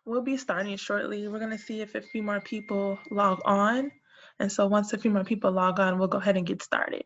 We'll be starting shortly. We're gonna see if a few more people log on. And so once a few more people log on, we'll go ahead and get started.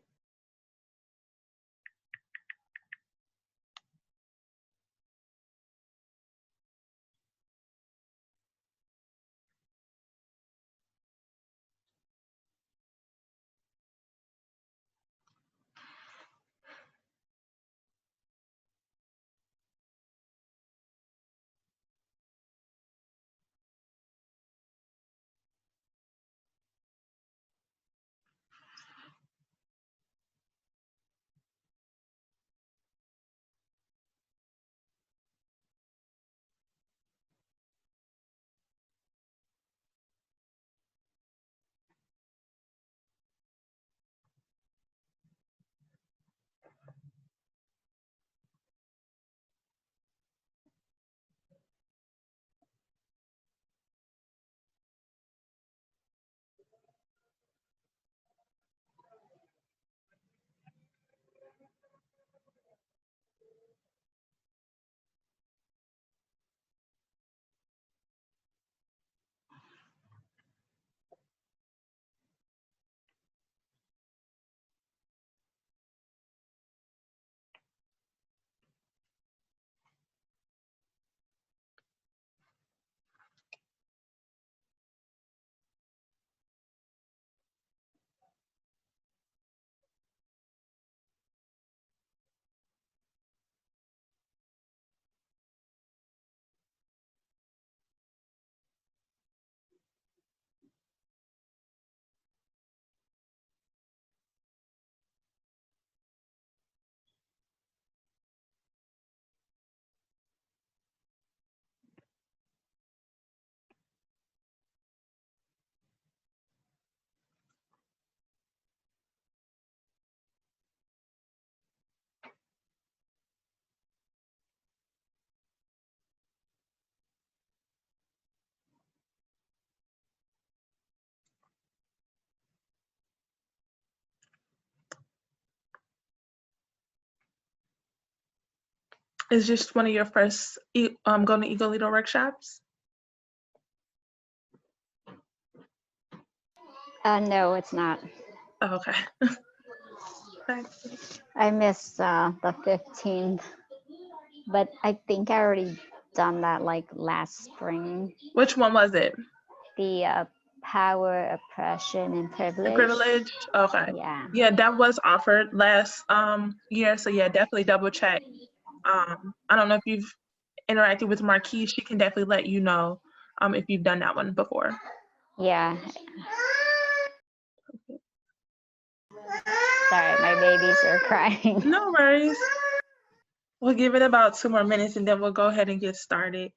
Is just one of your first going to Ego Leader workshops? No, it's not. Oh, okay. I missed the 15th, but I think I already done that like last spring. Which one was it? The power, oppression, and privilege. Privilege? Okay. Yeah. Yeah, that was offered last year. So yeah, definitely double check. I don't know if you've interacted with Marquise. She can definitely let you know if you've done that one before. Yeah. Sorry, my babies are crying. No worries. We'll give it about 2 more minutes and then we'll go ahead and get started.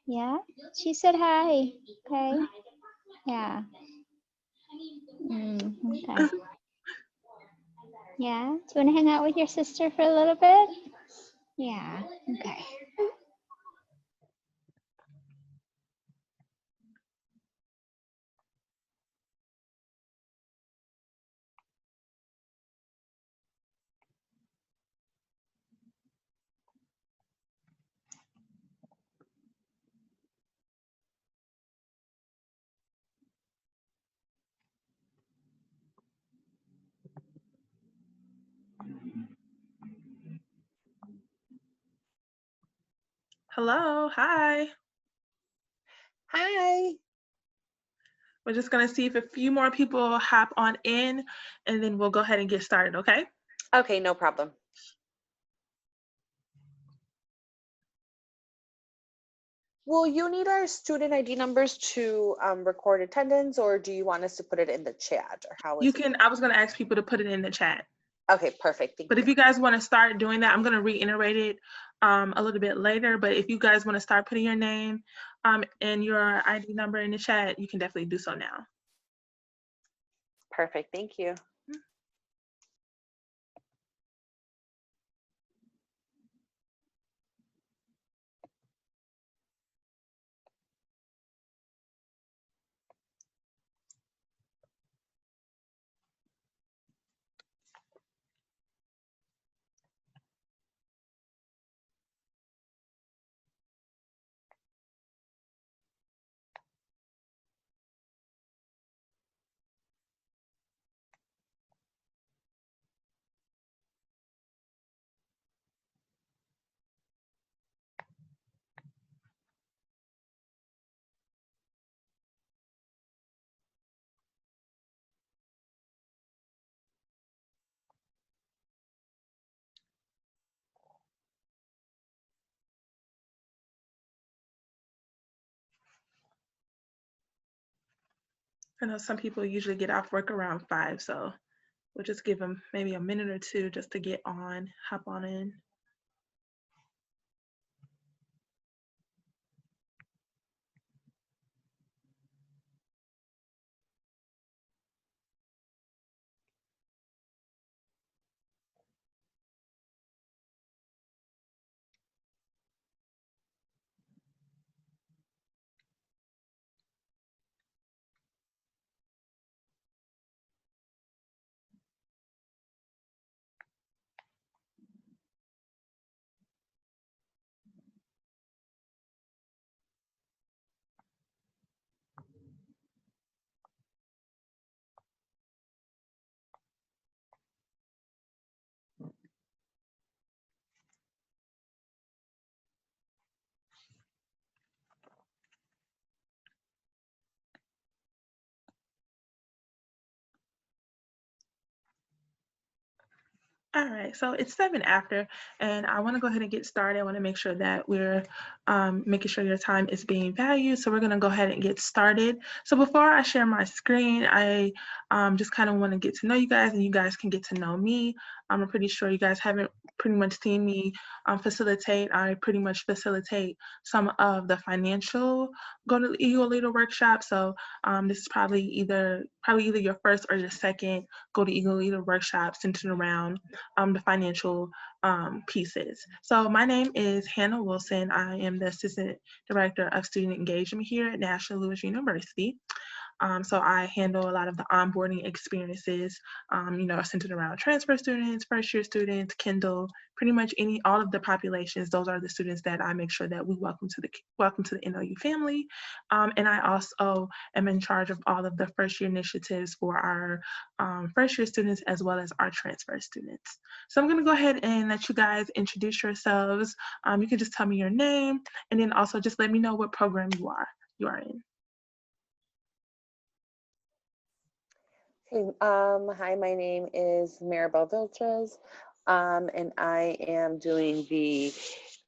Yeah, she said hi. Okay. Yeah. Okay. Yeah. Do you want to hang out with your sister for a little bit? Yeah. Okay. Hello, hi. Hi. We're just gonna see if a few more people hop on in and then we'll go ahead and get started, okay? Okay, no problem. Will you need our student ID numbers to record attendance, or do you want us to put it in the chat, or how is You can, I was gonna ask people to put it in the chat. Okay, perfect. Thank But you. if you guys want to start doing that, I'm going to reiterate it a little bit later. But if you guys want to start putting your name and your ID number in the chat, you can definitely do so now. Perfect. Thank you. I know some people usually get off work around 5, so we'll just give them maybe a minute or two just to get on, hop on in. All right, so it's 7 after, and I want to go ahead and get started. I want to make sure that we're making sure your time is being valued. So we're going to go ahead and get started. So before I share my screen, I just kind of want to get to know you guys, and you guys can get to know me. I'm pretty sure you guys haven't pretty much seen me facilitate. I pretty much facilitate some of the financial Go to Eagle Leader workshop. So this is probably either your first or your second Go to Eagle Leader workshop centered around the financial pieces. So my name is Hannah Wilson. I am the Assistant Director of Student Engagement here at National Louis University. So I handle a lot of the onboarding experiences, centered around transfer students, first year students, Kindle, pretty much all of the populations. Those are the students that I make sure that we welcome to the NOU family. And I also am in charge of all of the first year initiatives for our first year students as well as our transfer students. So I'm going to go ahead and let you guys introduce yourselves. You can just tell me your name and then also just let me know what program you are in. Hey, hi, my name is Maribel Vilches, and I am doing the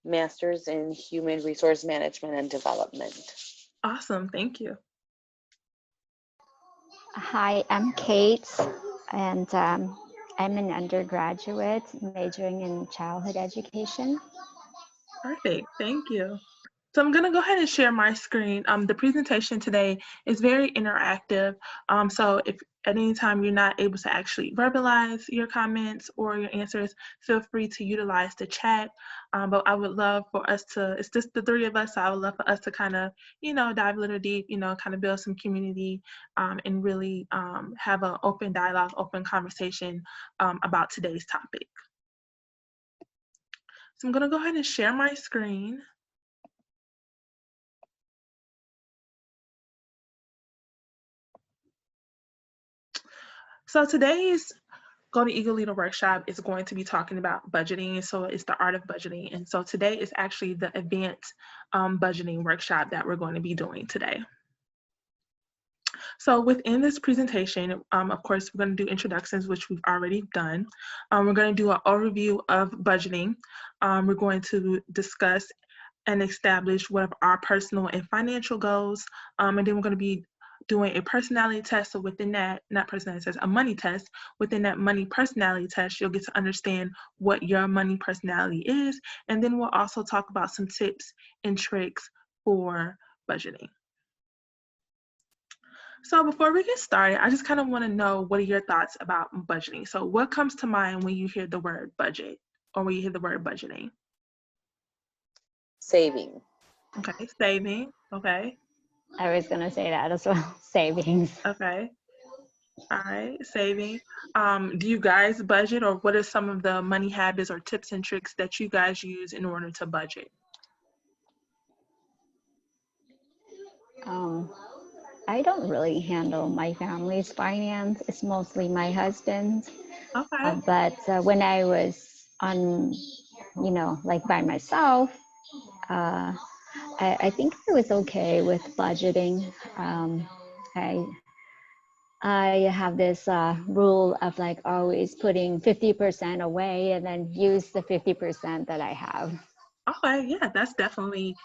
Masters in Human Resource Management and Development. Awesome, thank you. Hi, I'm Kate, and I'm an undergraduate majoring in childhood education. Perfect, thank you. So I'm gonna go ahead and share my screen. The presentation today is very interactive. So if at any time you're not able to actually verbalize your comments or your answers, feel free to utilize the chat. But I would love for us it's just the three of us, so I would love for us to kind of, dive a little deep, kind of build some community and really have an open dialogue, open conversation about today's topic. So I'm gonna go ahead and share my screen. So today's Go to Eagle Leader workshop is going to be talking about budgeting. So it's the art of budgeting. And so today is actually the advanced budgeting workshop that we're going to be doing today. So within this presentation, of course, we're going to do introductions, which we've already done. We're going to do an overview of budgeting. We're going to discuss and establish what are our personal and financial goals. And then we're going to be doing a personality test. So within that, not personality test, a money test. Within that money personality test, you'll get to understand what your money personality is. And then we'll also talk about some tips and tricks for budgeting. So before we get started, I just kind of want to know, what are your thoughts about budgeting? So what comes to mind when you hear the word budget or when you hear the word budgeting? Saving. Okay, saving, okay. I was going to say that as well, savings. Okay. All right, saving. Do you guys budget, or what are some of the money habits or tips and tricks that you guys use in order to budget? I don't really handle my family's finance. It's mostly my husband. Okay. But when I was on, like by myself, I think I was okay with budgeting. I have this rule of like always putting 50% away and then use the 50% that I have. Okay, yeah, that's definitely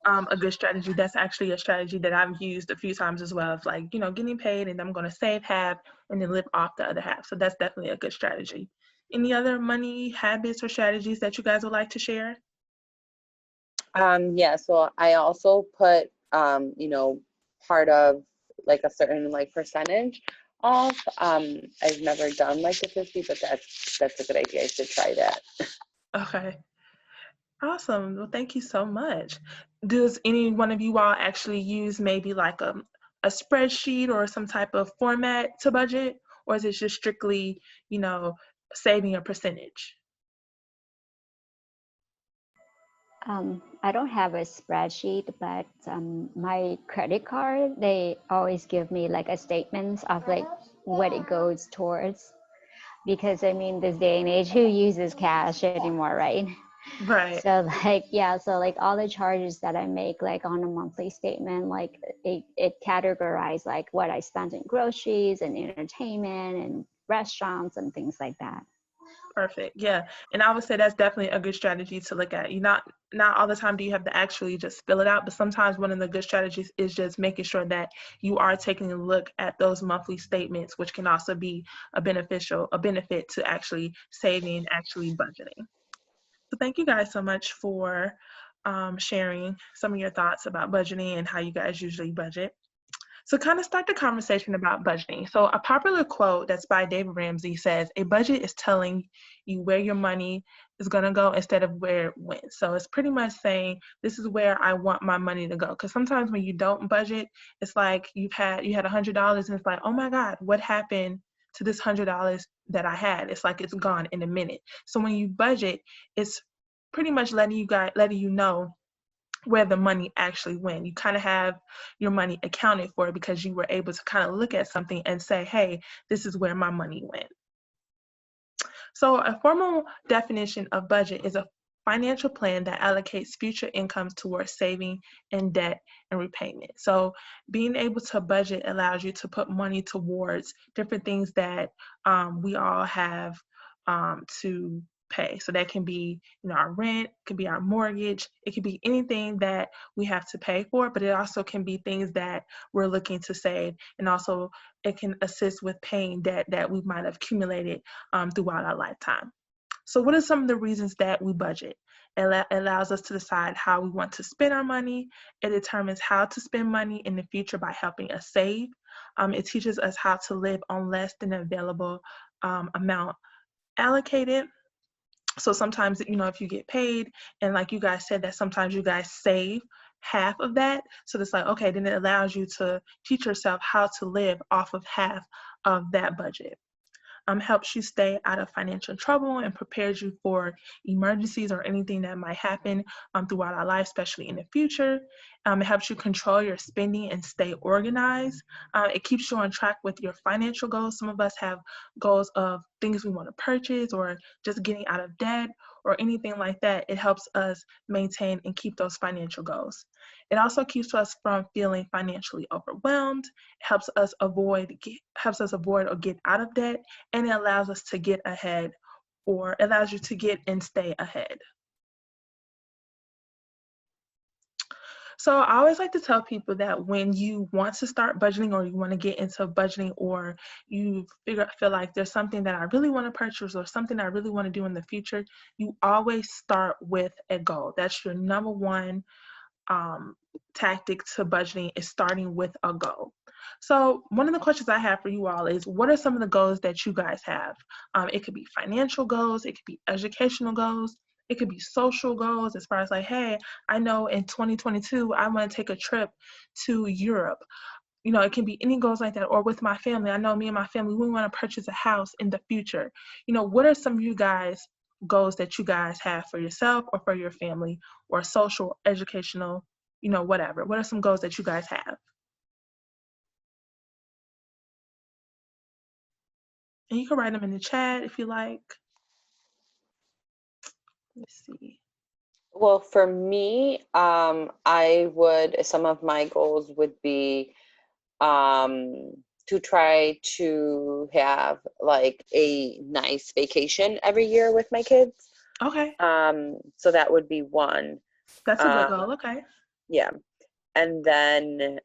a good strategy. That's actually a strategy that I've used a few times as well. Of like, you know, getting paid and I'm going to save half and then live off the other half. So that's definitely a good strategy. Any other money habits or strategies that you guys would like to share? Yeah, so I also put, part of like a certain like percentage off. I've never done like the 50, but that's a good idea. I should try that. Okay. Awesome. Well, thank you so much. Does any one of you all actually use maybe like a spreadsheet or some type of format to budget? Or is it just strictly, you know, saving a percentage? I don't have a spreadsheet, but my credit card, they always give me like a statement of like what it goes towards. Because I mean, this day and age, who uses cash anymore, right? Right. So like, yeah, so like all the charges that I make like on a monthly statement, like it categorized like what I spent in groceries and entertainment and restaurants and things like that. Perfect. Yeah. And I would say that's definitely a good strategy to look at. You not all the time do you have to actually just fill it out, but sometimes one of the good strategies is just making sure that you are taking a look at those monthly statements, which can also be a benefit to actually saving, actually budgeting. So thank you guys so much for sharing some of your thoughts about budgeting and how you guys usually budget. So kind of start the conversation about budgeting. So a popular quote that's by David Ramsey says, a budget is telling you where your money is going to go instead of where it went. So it's pretty much saying, this is where I want my money to go. Because sometimes when you don't budget, it's like you had $100 and it's like, oh my God, what happened to this $100 that I had? It's like it's gone in a minute. So when you budget, it's pretty much letting you know where the money actually went. You kind of have your money accounted for because you were able to kind of look at something and say, hey, this is where my money went. So a formal definition of budget is a financial plan that allocates future incomes towards saving and debt and repayment. So being able to budget allows you to put money towards different things that we all have to pay. So that can be, you know, our rent, it can be our mortgage, it could be anything that we have to pay for, but it also can be things that we're looking to save. And also it can assist with paying debt that we might have accumulated throughout our lifetime. So what are some of the reasons that we budget? It allows us to decide how we want to spend our money. It determines how to spend money in the future by helping us save. It teaches us how to live on less than the available amount allocated. So sometimes, you know, if you get paid and like you guys said that sometimes you guys save half of that. So it's like, okay, then it allows you to teach yourself how to live off of half of that budget. Helps you stay out of financial trouble and prepares you for emergencies or anything that might happen throughout our life, especially in the future. It helps you control your spending and stay organized. It keeps you on track with your financial goals. Some of us have goals of things we want to purchase or just getting out of debt or anything like that. It helps us maintain and keep those financial goals. It also keeps us from feeling financially overwhelmed. It helps us avoid or get out of debt, and it allows us to get ahead, or allows you to get and stay ahead. So I always like to tell people that when you want to start budgeting or you want to get into budgeting or you feel like there's something that I really want to purchase or something I really want to do in the future, you always start with a goal. That's your number one tactic to budgeting, is starting with a goal. So one of the questions I have for you all is, what are some of the goals that you guys have? It could be financial goals, it could be educational goals, it could be social goals as far as like, hey, I know in 2022, I want to take a trip to Europe. You know, it can be any goals like that. Or with my family, I know me and my family, we want to purchase a house in the future. You know, what are some of you guys goals that you guys have for yourself or for your family, or social, educational, you know, whatever? What are some goals that you guys have? And you can write them in the chat if you like. Let's see. Well, for me, some of my goals would be to try to have like a nice vacation every year with my kids. Okay, So that would be one. that's a good Um, goal. Okay. Yeah. And then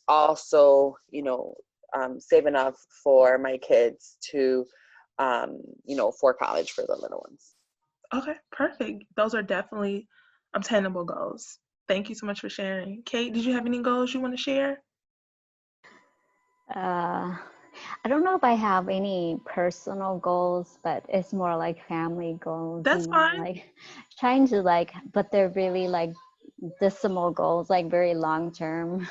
also, save enough for my kids to, for college for the little ones. Okay, perfect. Those are definitely obtainable goals. Thank you so much for sharing. Kate, did you have any goals you want to share? I don't know if I have any personal goals, but it's more like family goals, That's fine. like trying to but they're really like dismal goals, like very long term,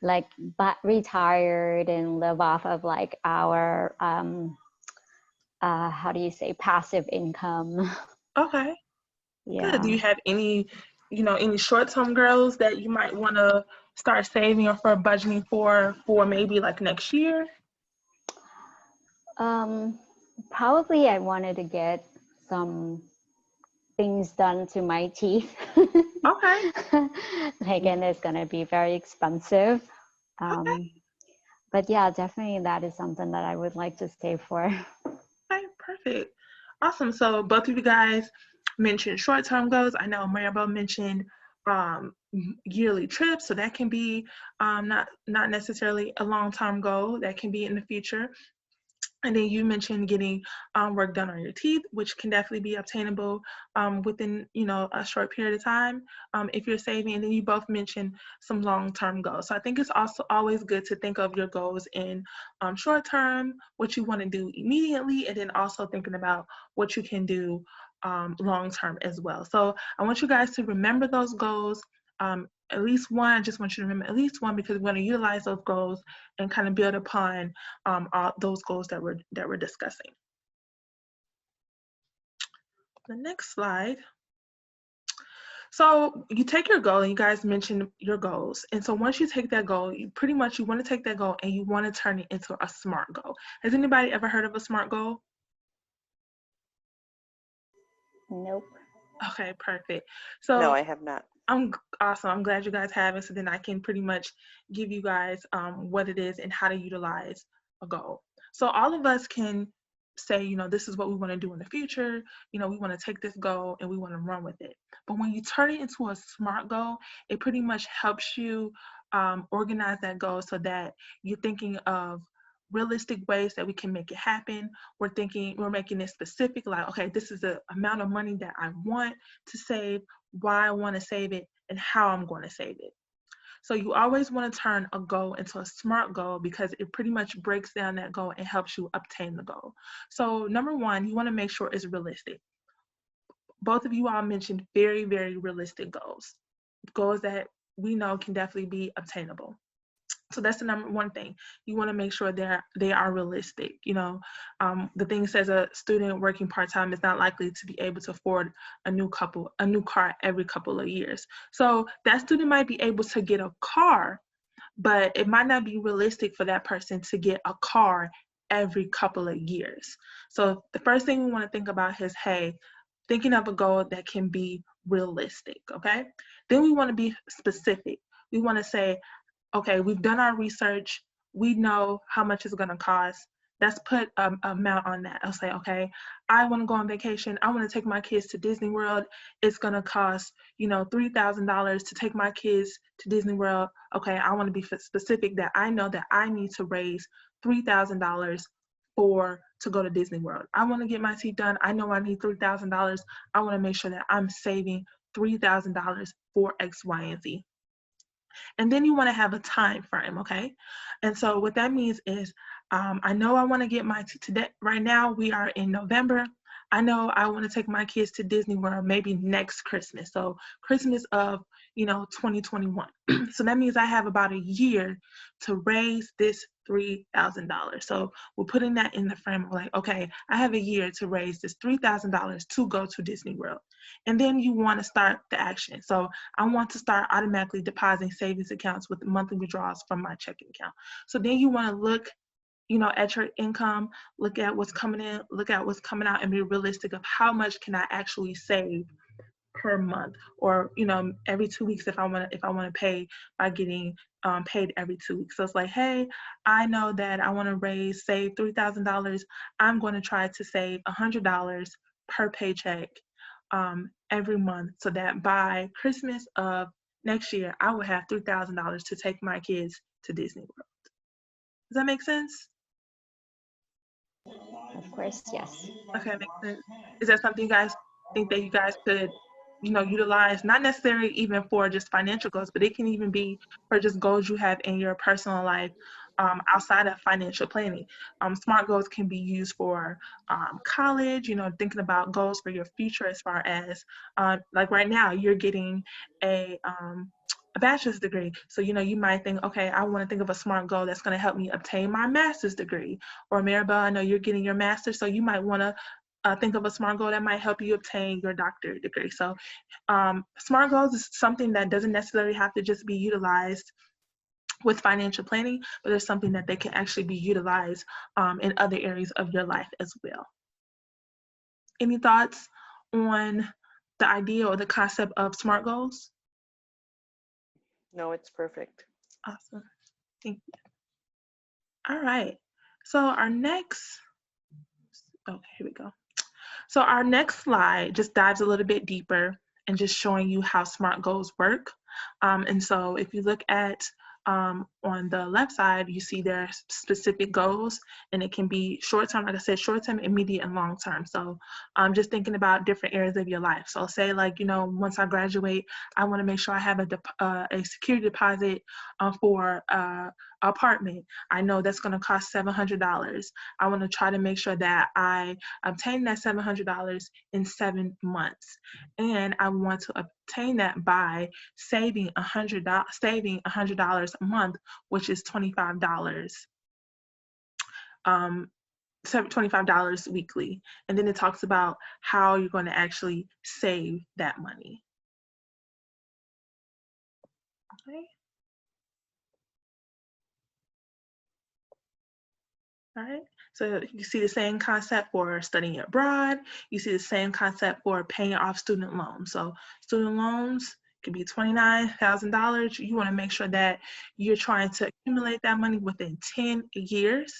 like but retired and live off of like our how do you say, passive income. Okay, good. Do Yeah. you have any, any short-term goals that you might want to start saving or for budgeting for maybe like next year? Um, Probably I wanted to get some things done to my teeth. Okay, Like, and it's gonna be very expensive. okay, But yeah, definitely that is something that I would like to save for. okay, perfect. Awesome. So both of you guys mentioned short-term goals. I know Maribel mentioned yearly trips, so that can be not necessarily a long-term goal. That can be in the future. And then you mentioned getting work done on your teeth, which can definitely be obtainable within, a short period of time if you're saving. And then you both mentioned some long-term goals. So I think it's also always good to think of your goals in short term, what you want to do immediately, and then also thinking about what you can do long term as well. So I want you guys to remember those goals. At least one, I just want you to remember at least one, because we're going to utilize those goals and kind of build upon all those goals that we're discussing. The next slide. So you take your goal, and you guys mentioned your goals. And so once you take that goal, you want to take that goal and you want to turn it into a SMART goal. Has anybody ever heard of a SMART goal? Nope. Okay, perfect. No, So I have not. I'm awesome. I'm glad you guys have it. So then I can pretty much give you guys what it is and how to utilize a goal. So all of us can say, this is what we want to do in the future. We want to take this goal and we want to run with it. But when you turn it into a SMART goal, it pretty much helps you organize that goal so that you're thinking of realistic ways that we can make it happen. We're making it specific, like, okay, this is the amount of money that I want to save, why I want to save it, and how I'm going to save it. So you always want to turn a goal into a SMART goal, because it pretty much breaks down that goal and helps you obtain the goal. So number one, you want to make sure it's realistic. Both of you all mentioned very, very realistic goals that we know can definitely be obtainable. So that's the number one thing. You want to make sure they are realistic. The thing says a student working part-time is not likely to be able to afford a new car every couple of years. So that student might be able to get a car, but it might not be realistic for that person to get a car every couple of years. So the first thing we want to think about is, hey, thinking of a goal that can be realistic, okay? Then we want to be specific. We want to say, okay, we've done our research. We know how much it's going to cost. Let's put an amount on that. I'll say, okay, I want to go on vacation. I want to take my kids to Disney World. It's going to cost, $3,000 to take my kids to Disney World. Okay, I want to be specific that I know that I need to raise $3,000 to go to Disney World. I want to get my teeth done. I know I need $3,000. I want to make sure that I'm saving $3,000 for X, Y, and Z. And then you want to have a time frame, okay? And so what that means is, I know I want to get my today. Right now we are in November. I know I want to take my kids to Disney World maybe next Christmas. So Christmas of 2021. So that means I have about a year to raise this $3,000. So we're putting that in the frame of like, okay, I have a year to raise this $3,000 to go to Disney World. And then you want to start the action. So I want to start automatically depositing savings accounts with monthly withdrawals from my checking account. So then you want to look, at your income, look at what's coming in, look at what's coming out, and be realistic of how much can I actually save per month, or every 2 weeks if I want to pay by getting paid every 2 weeks. So it's like, hey, I know that I want to save $3,000. I'm going to try to save $100 per paycheck every month, so that by Christmas of next year, I will have $3,000 to take my kids to Disney World. Does that make sense? Of course, yes. Okay, makes sense. Is that something you guys think that you guys could, utilize, not necessarily even for just financial goals, but it can even be for just goals you have in your personal life, outside of financial planning. SMART goals can be used for college, thinking about goals for your future as far as, like right now, you're getting a bachelor's degree. So, you might think, okay, I want to think of a SMART goal that's going to help me obtain my master's degree. Or Maribel, I know you're getting your master's, so you might want to think of a SMART goal that might help you obtain your doctorate degree. So SMART goals is something that doesn't necessarily have to just be utilized with financial planning, but it's something that they can actually be utilized in other areas of your life as well. Any thoughts on the idea or the concept of SMART goals? No, it's perfect. Awesome. Thank you. All right. So our next, okay, here we go. So our next slide just dives a little bit deeper and just showing you how SMART goals work. And so if you look at on the left side, you see their specific goals, and it can be short-term, like I said, short-term, immediate, and long-term. So just thinking about different areas of your life. So say like, once I graduate, I want to make sure I have a security deposit for apartment. I know that's going to cost $700. I want to try to make sure that I obtain that $700 in 7 months. And I want to obtain that by saving $100 a month, which is $25. $25 weekly. And then it talks about how you're going to actually save that money. Okay. All right, so you see the same concept for studying abroad. You see the same concept for paying off student loans. So student loans can be $29,000. You want to make sure that you're trying to accumulate that money within 10 years.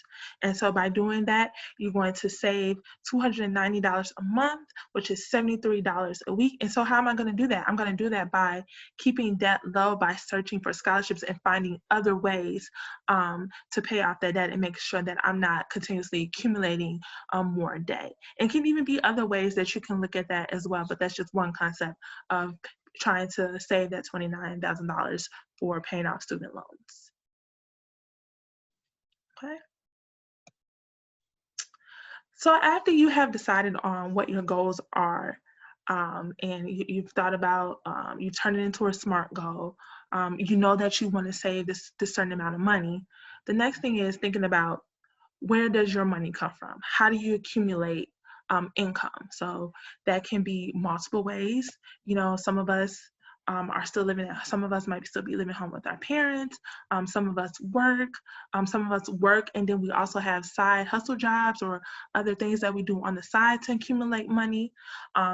And so by doing that, you're going to save $290 a month, which is $73 a week. And so how am I going to do that? I'm going to do that by keeping debt low, by searching for scholarships and finding other ways to pay off that debt and make sure that I'm not continuously accumulating more debt. It can even be other ways that you can look at that as well, but that's just one concept of trying to save that $29,000 for paying off student loans. Okay. So after you have decided on what your goals are, and you've thought about, you've turned it into a SMART goal, you know that you want to save this certain amount of money. The next thing is thinking about, where does your money come from? How do you accumulate income? So that can be multiple ways. Some of us are still living some of us might still be living home with our parents. Some of us work. Some of us work, and then we also have side hustle jobs or other things that we do on the side to accumulate money.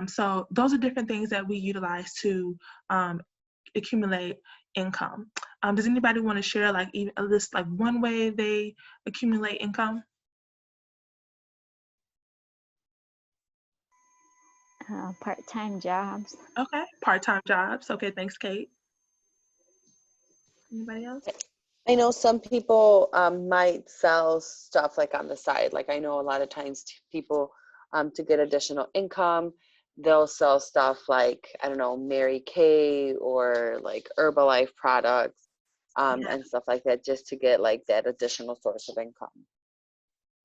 So those are different things that we utilize to accumulate income. Does anybody want to share like even a list, like one way they accumulate income? Part-time jobs. Okay, part-time jobs. Okay, thanks, Kate. Anybody else? I know some people might sell stuff like on the side. Like I know a lot of times people to get additional income, they'll sell stuff like, I don't know, Mary Kay or like Herbalife products and stuff like that, just to get like that additional source of income.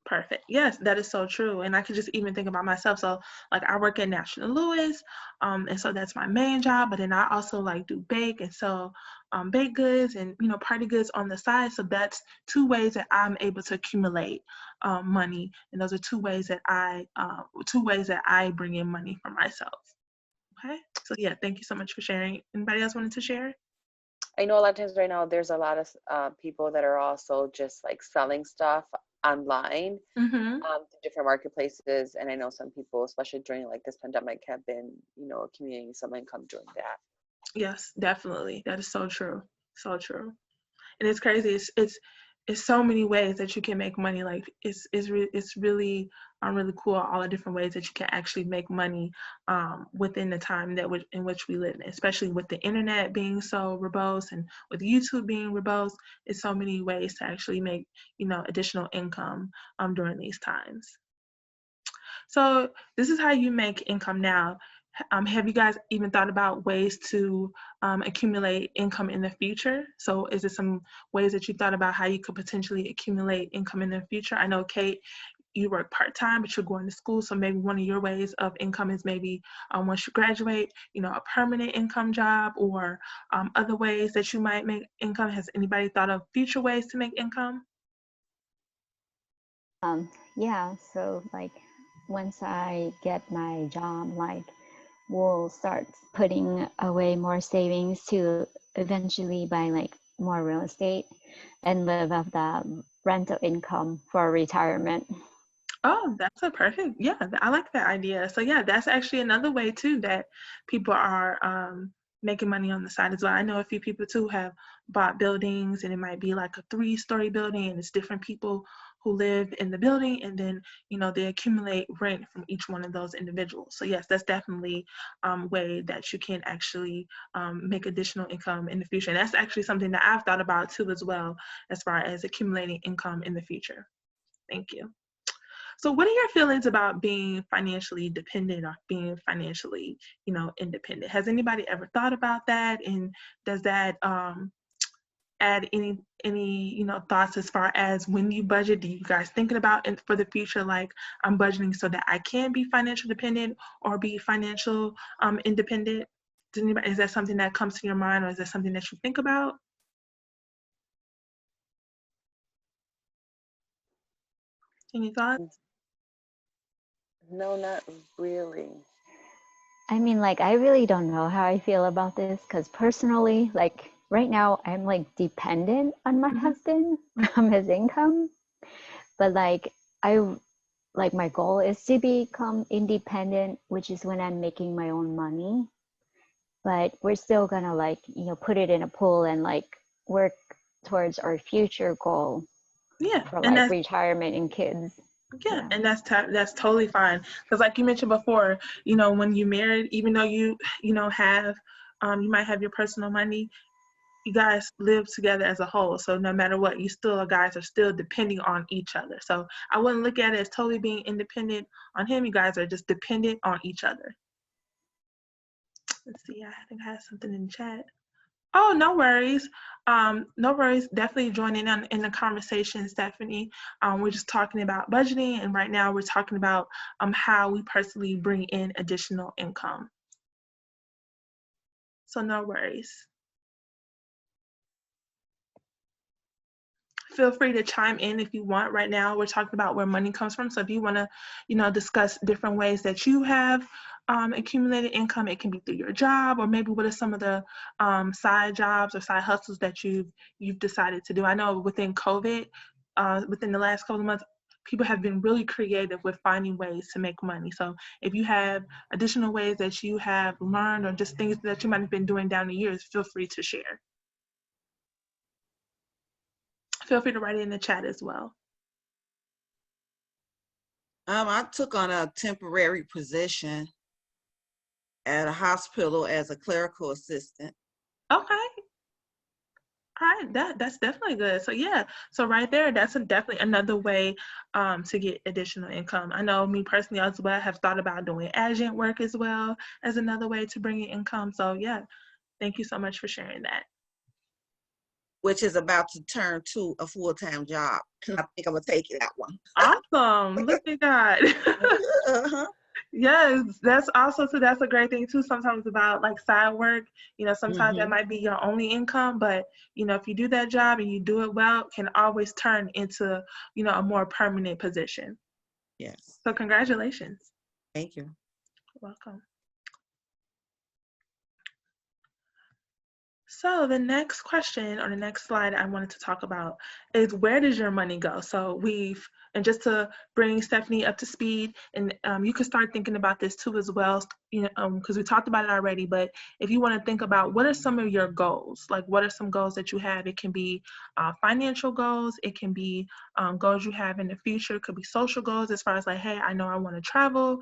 Perfect. Yes, that is so true. And I could just even think about myself. So like I work at National Louis, and so that's my main job, but then I also like do bake and sell baked goods and party goods on the side. So that's two ways that I'm able to accumulate money. And those are two ways that I bring in money for myself. Okay. So yeah, thank you so much for sharing. Anybody else wanted to share? I know a lot of times right now there's a lot of people that are also just like selling stuff online Mm-hmm. to different marketplaces, and I know some people, especially during like this pandemic, have been accumulating some income doing that. Yes, definitely. That is so true. So true. And it's crazy. It's it's so many ways that you can make money. Like it's really really cool, all the different ways that you can actually make money within the time that in which we live in, especially with the internet being so robust and with YouTube being robust. It's so many ways to actually make, you know, additional income during these times. So this is how you make income now. Have you guys even thought about ways to accumulate income in the future? So is there some ways that you thought about how you could potentially accumulate income in the future? I know, Kate, you work part-time, but you're going to school. So maybe one of your ways of income is maybe once you graduate, you know, a permanent income job, or other ways that you might make income. Has anybody thought of future ways to make income? Yeah, so like once I get my job, like we'll start putting away more savings to eventually buy like more real estate and live off that rental income for retirement. Oh, that's a perfect, yeah, I like that idea. So yeah, that's actually another way too that people are making money on the side as well. I know a few people too have bought buildings, and it might be like a 3-story building, and it's different people who live in the building, and then, you know, they accumulate rent from each one of those individuals. So yes, that's definitely way that you can actually make additional income in the future. And that's actually something that I've thought about too as well, as far as accumulating income in the future. Thank you. So what are your feelings about being financially dependent or being financially, you know, independent? Has anybody ever thought about that? And does that add any, you know, thoughts as far as when you budget? Do you guys thinking about for the future, like, I'm budgeting so that I can be financial dependent or be financial independent? Does anybody, is that something that comes to your mind, or is that something that you think about? Any thoughts? No, not really. I mean, like, I really don't know how I feel about this because personally, like, right now, I'm like dependent on my husband from his income. But like, I like my goal is to become independent, which is when I'm making my own money. But we're still gonna like, you know, put it in a pool and like work towards our future goal Yeah, for and like that's, retirement and kids. yeah, Yeah. and that's totally fine. Because like you mentioned before, you know, when you married, even though you know have you might have your personal money, you guys live together as a whole. So no matter what, you still guys are still depending on each other. So I wouldn't look at it as totally being independent on him. You guys are just dependent on each other. Let's see. I think I have something in the chat. Oh, no worries. No worries. Definitely join in the conversation, Stephanie. We're just talking about budgeting, and right now we're talking about how we personally bring in additional income. So no worries. Feel free to chime in if you want. Right now we're talking about where money comes from. So if you want to, you know, discuss different ways that you have accumulated income, it can be through your job, or maybe what are some of the side jobs or side hustles that you've decided to do. I know within COVID, within the last couple of months, people have been really creative with finding ways to make money. So if you have additional ways that you have learned, or just things that you might have been doing down the years, feel free to share. Feel free to write it in the chat as well. I took on a temporary position at a hospital as a clerical assistant. Okay. All right, that's definitely good. So yeah, so right there, that's definitely another way to get additional income. I know me personally as well have thought about doing agent work as well as another way to bring in income. So yeah, thank you so much for sharing that. Which is about to turn to a full-time job. I think I'm gonna take that one. Awesome. Look at God. Uh-huh. Yes, that's also too, that's a great thing too, sometimes about like side work. You know, sometimes that might be your only income, but you know, if you do that job and you do it well, it can always turn into, you know, a more permanent position. Yes. So congratulations. Thank you. Welcome. So the next question or the next slide I wanted to talk about is where does your money go? So and just to bring Stephanie up to speed, and you can start thinking about this too as well, because we talked about it already, but if you want to think about what are some of your goals, like what are some goals that you have? It can be financial goals, it can be goals you have in the future, it could be social goals as far as like, hey, I know I want to travel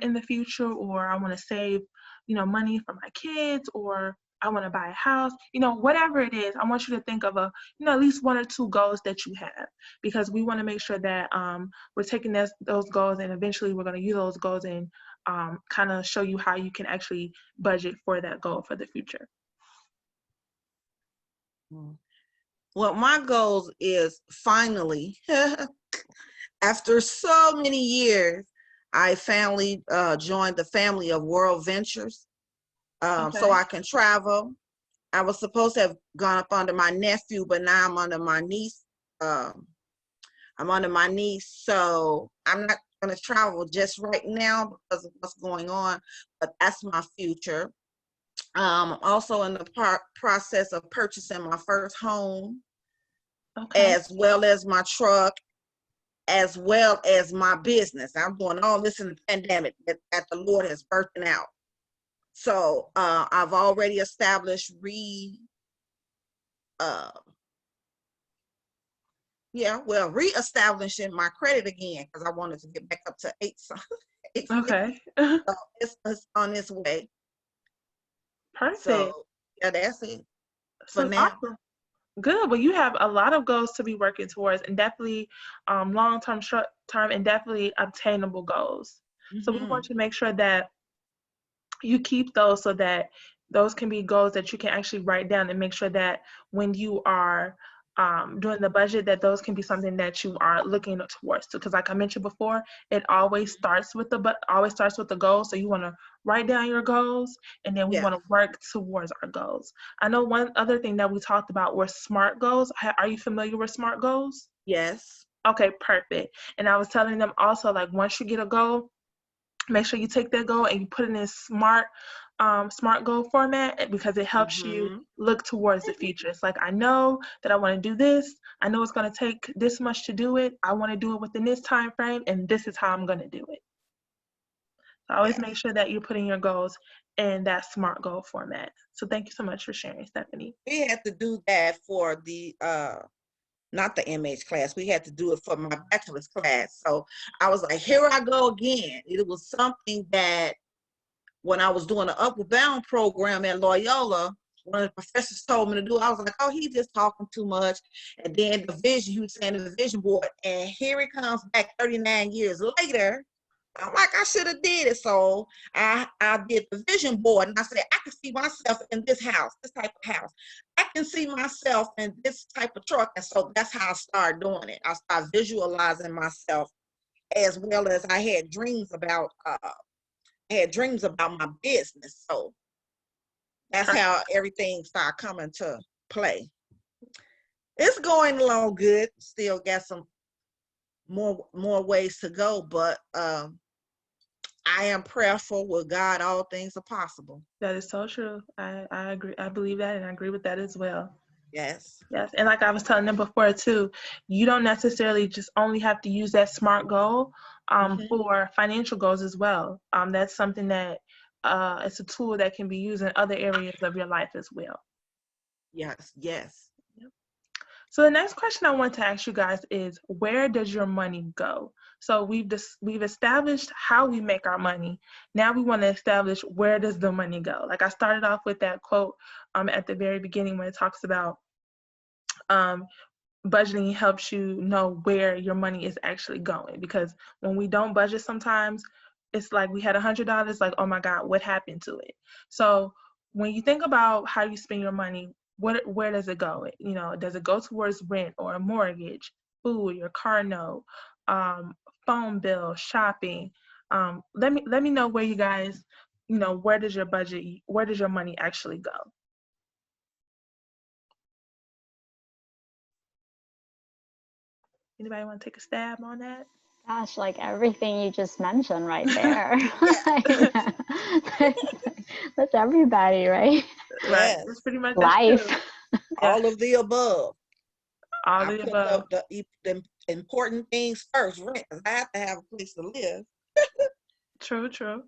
in the future, or I want to save, money for my kids, or I want to buy a house, whatever it is. I want you to think of at least one or two goals that you have, because we want to make sure that we're taking those goals, and eventually we're going to use those goals and kind of show you how you can actually budget for that goal for the future. Well, my goals is finally, after so many years, I finally joined the family of World Ventures. So I can travel. I was supposed to have gone up under my nephew, but now I'm under my niece. I'm under my niece, so I'm not going to travel just right now because of what's going on, but that's my future. Also in the process of purchasing my first home, as well as my truck, as well as my business. I'm doing all this in the pandemic that the Lord has birthing out. So I've already established reestablishing my credit again, because I wanted to get back up to 8. Okay. So it's on its way. Perfect. So yeah, that's it for now. Awesome. Good. Well, you have a lot of goals to be working towards, and definitely long-term, short-term, and definitely obtainable goals. So we want to make sure that you keep those so that those can be goals that you can actually write down, and make sure that when you are doing the budget, that those can be something that you are looking towards to. Because like I mentioned before, it always starts with the goal. So you want to write down your goals, and then we want to work towards our goals. I know one other thing that we talked about were SMART goals. Are you familiar with SMART goals? Yes. Okay, perfect. And I was telling them also, like, once you get a goal, make sure you take that goal and you put it in SMART goal format, because it helps you look towards the future. It's like, I know that I want to do this. I know it's going to take this much to do it. I want to do it within this time frame, and this is how I'm going to do it. So always make sure that you're putting your goals in that SMART goal format. So thank you so much for sharing, Stephanie. We had to do that for the not the MH class. We had to do it for my bachelor's class. So I was like, here I go again. It was something that when I was doing the Upward Bound program at Loyola, one of the professors told me to do. I was like, oh, he's just talking too much. And then the vision, he was saying the vision board. And here it comes back 39 years later. I'm like, I should have did it. So I did the vision board, and I said, I can see myself in this house, this type of house. I can see myself in this type of truck. And so that's how I started doing it. I started visualizing myself, as well as I had dreams about my business. So that's how everything started coming to play. It's going along good. Still got some more ways to go, but I am prayerful. With God, all things are possible. That is so true. I agree. I believe that, and I agree with that as well. Yes. Yes. And like I was telling them before too, you don't necessarily just only have to use that SMART goal for financial goals as well. That's something that it's a tool that can be used in other areas of your life as well. Yes. Yes. So the next question I want to ask you guys is, where does your money go? So we've established how we make our money. Now we want to establish, where does the money go? Like I started off with that quote at the very beginning, when it talks about budgeting helps you know where your money is actually going. Because when we don't budget, sometimes it's like we had $100, like, oh my God, what happened to it? So when you think about how you spend your money, where does it go? Does it go towards rent or a mortgage, food, your car note, phone bill, shopping? Let me know where you guys, where does your money actually go? Anybody want to take a stab on that? Gosh, like everything you just mentioned right there. That's everybody, right? Right. Yes, That's pretty much that's Life. true. all of the above. All I the put above. the important things first, rent, 'cause I have to have a place to live, True, true.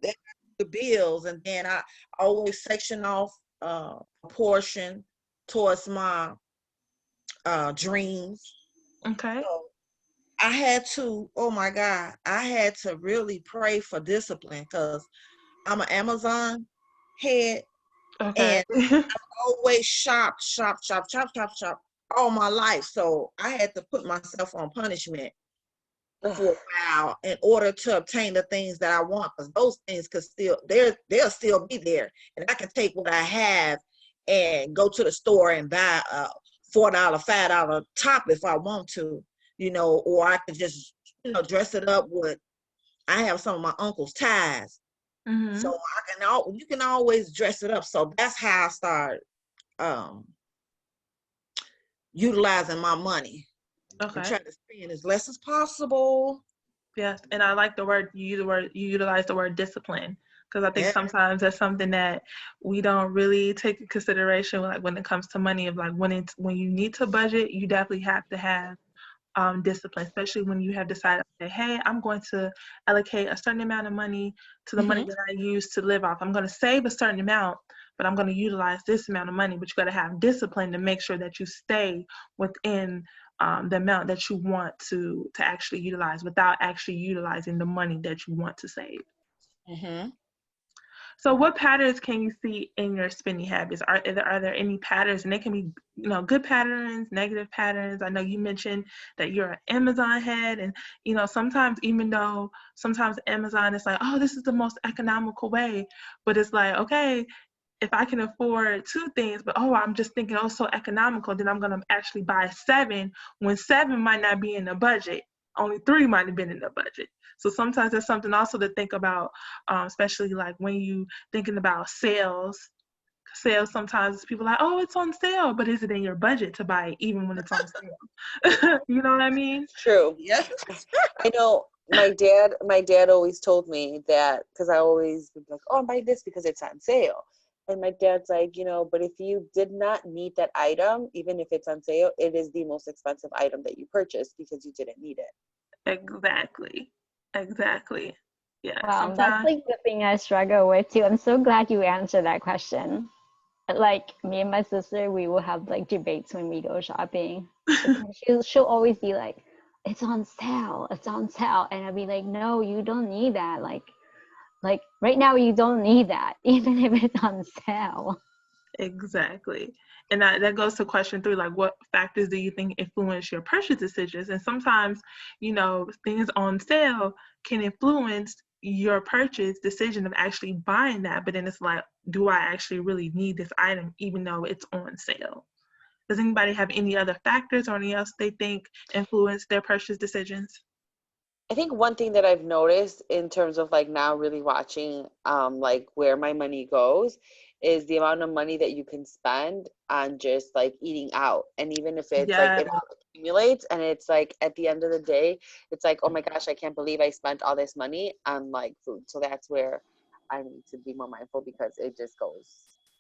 the bills, and then I always section off a portion towards my dreams. Okay. So I had to, oh my God, I had to really pray for discipline because I'm an Amazon head Okay. and always shop all my life. So I had to put myself on punishment for a while in order to obtain the things that I want, because those things could still they'll still be there. And I can take what I have and go to the store and buy a $4, $5 top if I want to, or I could just, dress it up with I have some of my uncle's ties. So Mm-hmm. you can always dress it up. So that's how I started um utilizing my money and Okay. try to spend as less as possible. Yes. And I like you utilize the word discipline, because I think Yeah. sometimes that's something that we don't really take in consideration, like when it comes to money, of like when you need to budget, you definitely have to have discipline, especially when you have decided, okay, hey, I'm going to allocate a certain amount of money to the money Mhm. that I use to live off. I'm going to save a certain amount, but I'm going to utilize this amount of money. But you got to have discipline to make sure that you stay within the amount that you want to actually utilize without actually utilizing the money that you want to save. Mhm. So what patterns can you see in your spending habits? Are there any patterns? And they can be, good patterns, negative patterns. I know you mentioned that you're an Amazon head, and sometimes, even though sometimes Amazon is like, oh, this is the most economical way, but it's like, okay, if I can afford two things, but I'm just thinking, oh, so economical, then I'm gonna actually buy seven, when seven might not be in the budget. Only three might have been in the budget. So sometimes there's something also to think about, especially like when you thinking about sales. Sales, sometimes people are like, oh, it's on sale, but is it in your budget to buy it even when it's on sale? You know what I mean? True. Yeah. I know my dad always told me that, because I always would be like, oh, buy this because it's on sale. And my dad's like, but if you did not need that item, even if it's on sale, it is the most expensive item that you purchased because you didn't need it. Exactly. Exactly. Yeah. Wow, that's Sometimes. like the thing I struggle with too. I'm so glad you answered that question. Like me and my sister, we will have like debates when we go shopping. She'll always be like, "It's on sale, it's on sale," and I'll be like, "No, you don't need that. Like right now, you don't need that, even if it's on sale." Exactly. And that goes to question 3, like what factors do you think influence your purchase decisions? And sometimes, things on sale can influence your purchase decision of actually buying that. But then it's like, do I actually really need this item even though it's on sale? Does anybody have any other factors or anything else they think influence their purchase decisions? I think one thing that I've noticed in terms of like now really watching like where my money goes is the amount of money that you can spend on just like eating out. And even if it's like Yeah, it all accumulates and it's like at the end of the day, it's like, oh my gosh, I can't believe I spent all this money on like food. So that's where I need to be more mindful, because it just goes.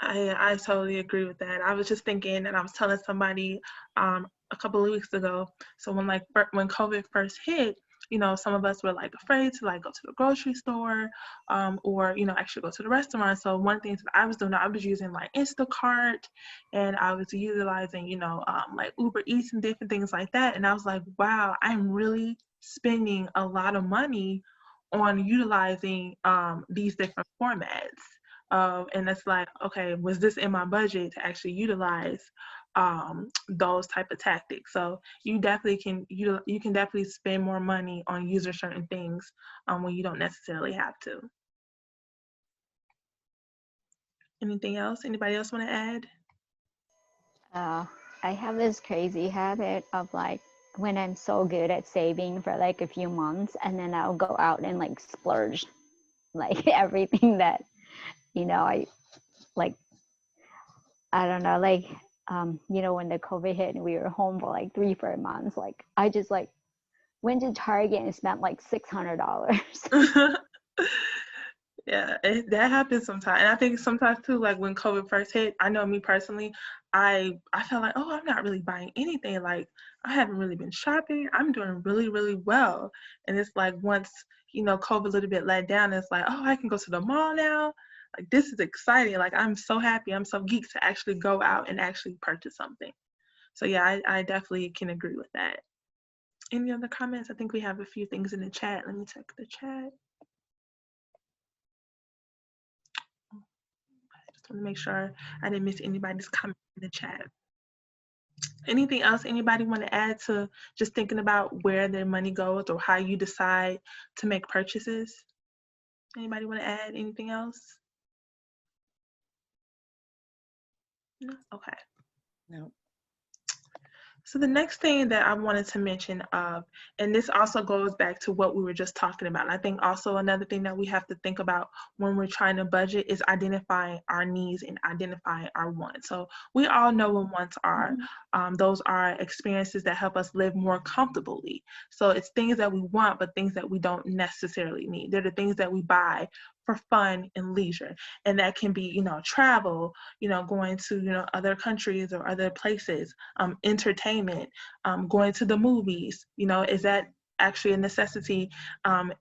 I totally agree with that. I was just thinking, and I was telling somebody a couple of weeks ago. So when COVID first hit, some of us were like afraid to like go to the grocery store, or actually go to the restaurant. So one of the things that I was doing, I was using like Instacart, and I was utilizing like Uber Eats and different things like that. And I was like, wow, I'm really spending a lot of money on utilizing these different formats. And it's like, okay, was this in my budget to actually utilize those type of tactics? So you can definitely spend more money on using certain things when you don't necessarily have to. Anything else? Anybody else want to add? Uh, I have this crazy habit of like when I'm so good at saving for like a few months, and then I'll go out and like splurge like everything that I like. I don't know, like when the COVID hit and we were home for like 3-4 months, like I just like went to Target and spent like $600. Yeah, that happens sometimes. And I think sometimes too, like when COVID first hit, I know me personally, I felt like, oh, I'm not really buying anything. Like I haven't really been shopping. I'm doing really, really well. And it's like once, COVID a little bit let down, it's like, oh, I can go to the mall now. Like this is exciting. Like I'm so happy. I'm so geeked to actually go out and actually purchase something. So yeah, I definitely can agree with that. Any other comments? I think we have a few things in the chat. Let me check the chat. Just want to make sure I didn't miss anybody's comment in the chat. Anything else anybody want to add to just thinking about where their money goes or how you decide to make purchases? Anybody want to add anything else? No? Okay. No. So the next thing that I wanted to mention, and this also goes back to what we were just talking about. I think also another thing that we have to think about when we're trying to budget is identifying our needs and identifying our wants. So we all know what wants are. Those are experiences that help us live more comfortably. So it's things that we want, but things that we don't necessarily need. They're the things that we buy for fun and leisure. And that can be, travel, going to, other countries or other places, entertainment, going to the movies, is that actually a necessity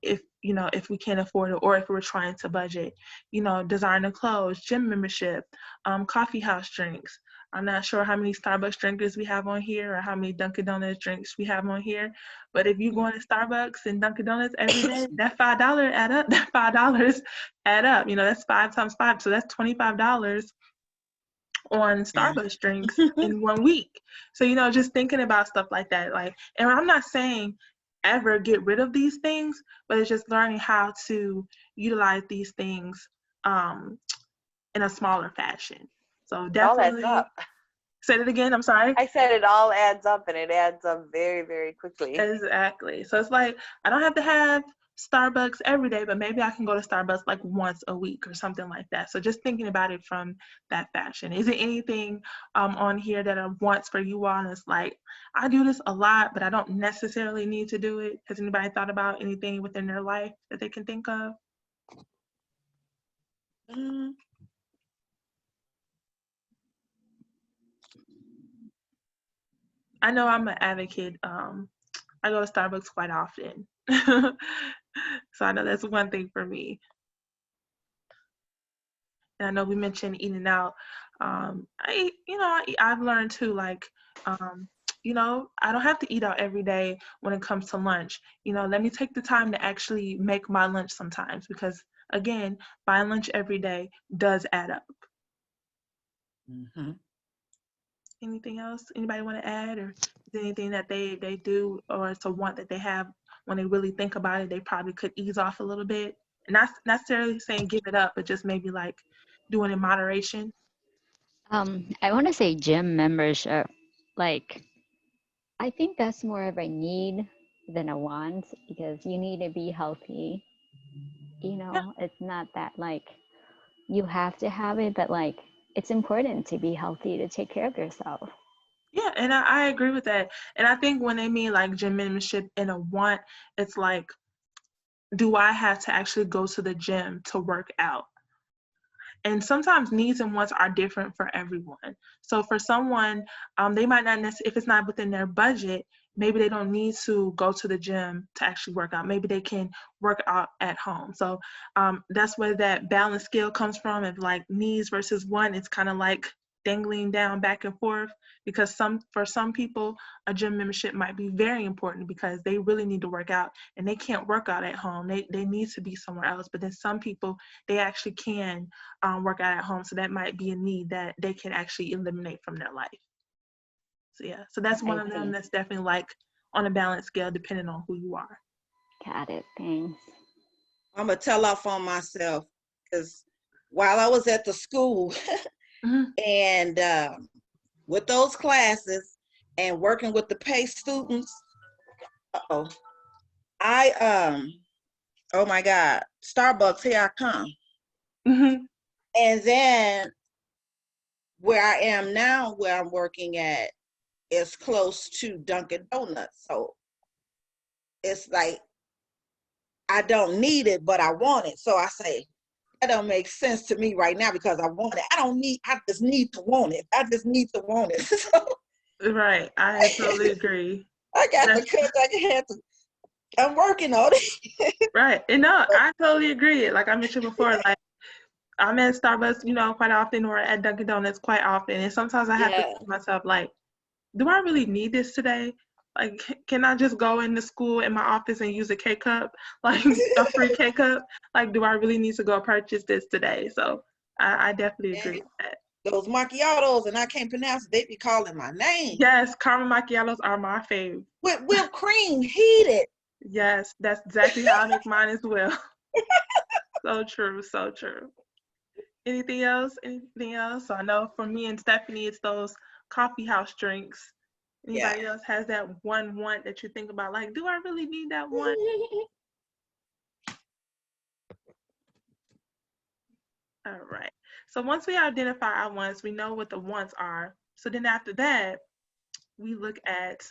if we can't afford it or if we're trying to budget, designer clothes, gym membership, coffee house drinks. I'm not sure how many Starbucks drinkers we have on here or how many Dunkin' Donuts drinks we have on here. But if you go to Starbucks and Dunkin' Donuts every day, that $5 add up. That $5 add up. That's 5 times 5. So that's $25 on Starbucks drinks in 1 week. So, just thinking about stuff like that. And I'm not saying ever get rid of these things, but it's just learning how to utilize these things in a smaller fashion. So It all adds definitely up. say it again. I'm sorry. I said it all adds up, and it adds up very, very quickly. Exactly. So it's like I don't have to have Starbucks every day, but maybe I can go to Starbucks like once a week or something like that. So just thinking about it from that fashion. Is there anything on here that are wants for you all? And it's like I do this a lot, but I don't necessarily need to do it. Has anybody thought about anything within their life that they can think of? I know I'm an advocate. I go to Starbucks quite often. So I know that's one thing for me. And I know we mentioned eating out. I've learned too, like, I don't have to eat out every day when it comes to lunch. Let me take the time to actually make my lunch sometimes because, again, buying lunch every day does add up. Mm-hmm. Anything else? Anybody want to add, or is there anything that they do or it's a want that they have when they really think about it, they probably could ease off a little bit? And not necessarily saying give it up, but just maybe like doing in moderation. I want to say gym membership. Like, I think that's more of a need than a want because you need to be healthy. It's not that like you have to have it, but like it's important to be healthy to take care of yourself. Yeah, and I agree with that. And I think when they mean like gym membership and a want, it's like, do I have to actually go to the gym to work out? And sometimes needs and wants are different for everyone. So for someone, they might not necessarily, if it's not within their budget, maybe they don't need to go to the gym to actually work out. Maybe they can work out at home. So that's where that balance scale comes from. Of like needs versus want, it's kind of like dangling down back and forth because for some people a gym membership might be very important because they really need to work out and they can't work out at home. They need to be somewhere else. But then some people, they actually can work out at home. So that might be a need that they can actually eliminate from their life. So yeah, so that's one of them that's definitely like on a balance scale depending on who you are. Got it. Thanks. I'm gonna tell off on myself because while I was at the school and with those classes and working with the PACE students, oh my God, Starbucks, here I come. And then where I am now, where I'm working at, is close to Dunkin' Donuts. So it's like, I don't need it, but I want it. So I say, That don't make sense to me right now because I want it. I just need to want it. I just need to want it. So Right. I totally agree. I got to That's cut. I'm working on it. right. And no, I totally agree. Like I mentioned before, like I'm at Starbucks, quite often, or at Dunkin' Donuts quite often. And sometimes I have to Yeah. think to myself, like, do I really need this today? Like, can I just go into school in my office and use a K cup, like a free K cup? Like, do I really need to go purchase this today? So I definitely agree And with that. those macchiatos, and I can't pronounce it, they be calling my name. Yes, caramel macchiatos are my fave. With whipped cream, heated. Yes, that's exactly how I make mine as well. So true, so true. Anything else? Anything else? So I know for me and Stephanie, it's those coffee house drinks. Yeah. Anybody else has that one want that you think about? Like, do I really need that one? All right. So once we identify our wants, we know what the wants are. So then after that, we look at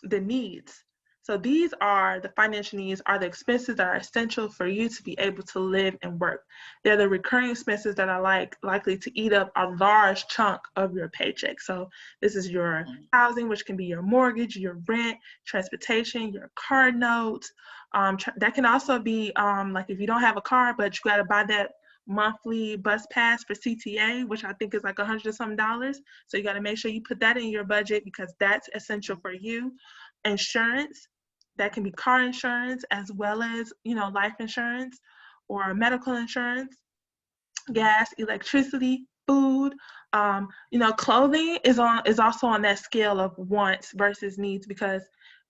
the needs. So these are the financial needs, are the expenses that are essential for you to be able to live and work. They're the recurring expenses that are likely to eat up a large chunk of your paycheck. So this is your housing, which can be your mortgage, your rent, transportation, your car notes. That can also be like if you don't have a car, but you got to buy that monthly bus pass for CTA, which I think is like $100 and some. So you got to make sure you put that in your budget because that's essential for you. Insurance, that can be car insurance as well as life insurance or medical insurance. Gas, electricity, food. Clothing is also on that scale of wants versus needs because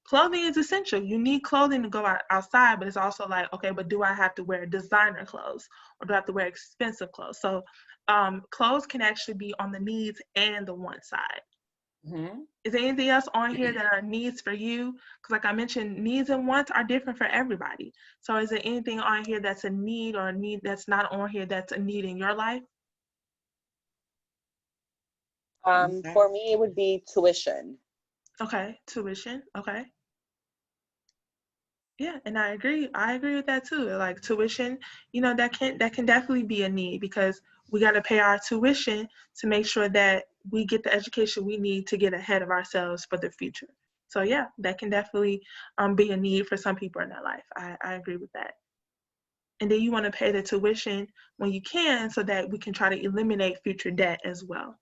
clothing is essential. You need clothing to go outside, but it's also like, okay, but do I have to wear designer clothes or do I have to wear expensive clothes? So clothes can actually be on the needs and the want side. Mm-hmm. Is there anything else on here that are needs for you? Because like I mentioned, needs and wants are different for everybody. So is there anything on here that's a need or a need that's not on here that's a need in your life? For me, it would be tuition. Okay, tuition. Okay. Yeah, and I agree. I agree with that too. Like tuition, that can definitely be a need because we got to pay our tuition to make sure that we get the education we need to get ahead of ourselves for the future. So yeah, that can definitely be a need for some people in their life. I agree with that. And then you want to pay the tuition when you can so that we can try to eliminate future debt as well.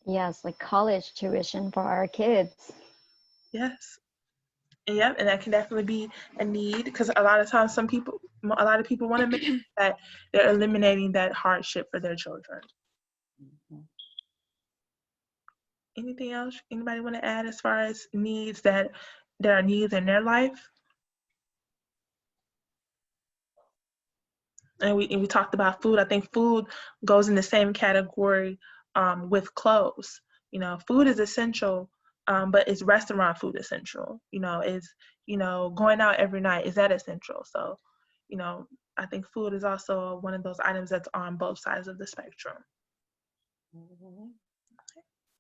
Yes, like college tuition for our kids. Yes. Yep, and that can definitely be a need because a lot of times a lot of people want to make sure that they're eliminating that hardship for their children. Anything else anybody want to add as far as needs that there are needs in their life? And we talked about food. I think food goes in the same category with clothes. Food is essential, but is restaurant food essential? Is going out every night, is that essential? So, I think food is also one of those items that's on both sides of the spectrum.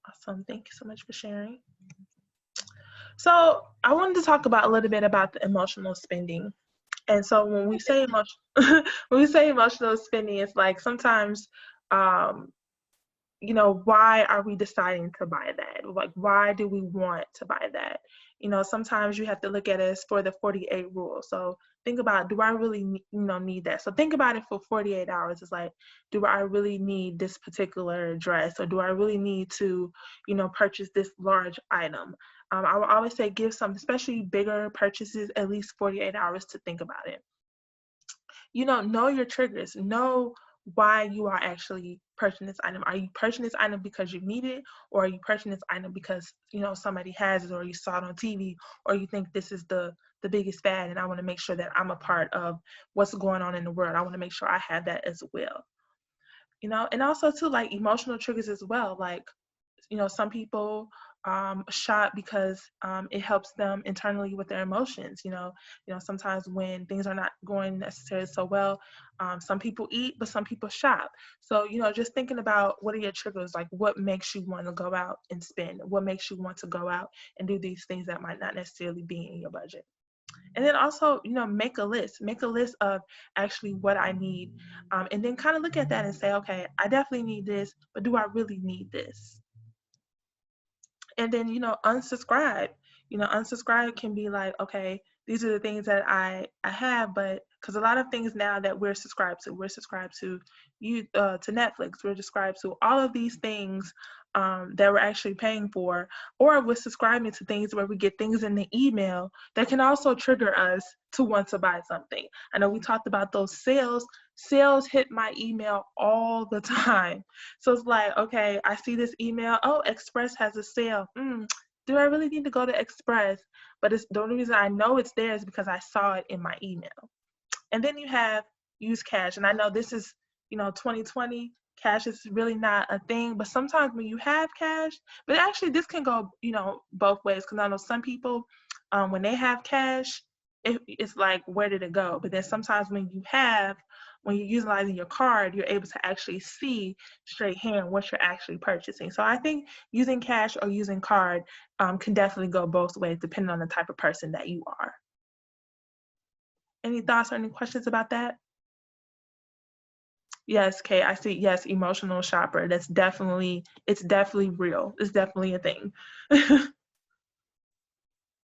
Awesome. Thank you so much for sharing. So I wanted to talk about a little bit about the emotional spending. And so when we say emotional spending, it's like sometimes, why are we deciding to buy that? Like, why do we want to buy that? Sometimes you have to look at it as for the 48 rule. So think about, do I really, need that? So think about it for 48 hours. It's like, do I really need this particular dress? Or do I really need to, purchase this large item? I will always say give some, especially bigger purchases, at least 48 hours to think about it. Know your triggers. Know why you are actually purchasing this item. Are you purchasing this item because you need it, or are you purchasing this item because somebody has it, or you saw it on TV, or you think this is the biggest fad, and I want to make sure that I'm a part of what's going on in the world. I want to make sure I have that as well. And also too, like emotional triggers as well. Like some people shop because it helps them internally with their emotions. Sometimes when things are not going necessarily so well, some people eat, but some people shop. So just thinking about what are your triggers, like what makes you want to go out and spend, what makes you want to go out and do these things that might not necessarily be in your budget. And then also, make a list. Make a list of actually what I need. And then kind of look at that and say, okay, I definitely need this, but do I really need this? And then, unsubscribe. Unsubscribe can be like, okay, these are the things that I have, but because a lot of things now that we're subscribed to you to Netflix, we're subscribed to all of these things that we're actually paying for, or we're subscribing to things where we get things in the email that can also trigger us to want to buy something. I know we talked about those sales. Sales hit my email all the time. So it's like, okay, I see this email. Oh, Express has a sale. Do I really need to go to Express? But it's the only reason I know it's there is because I saw it in my email. And then you have use cash. And I know this is, 2020. Cash is really not a thing. But sometimes when you have cash, but actually this can go, both ways. Because I know some people, when they have cash, it's like, where did it go? But then sometimes when you're utilizing your card, you're able to actually see straight hand what you're actually purchasing. So I think using cash or using card can definitely go both ways depending on the type of person that you are. Any thoughts or any questions about that? Yes, Kate, I see. Yes, emotional shopper. It's definitely real. It's definitely a thing.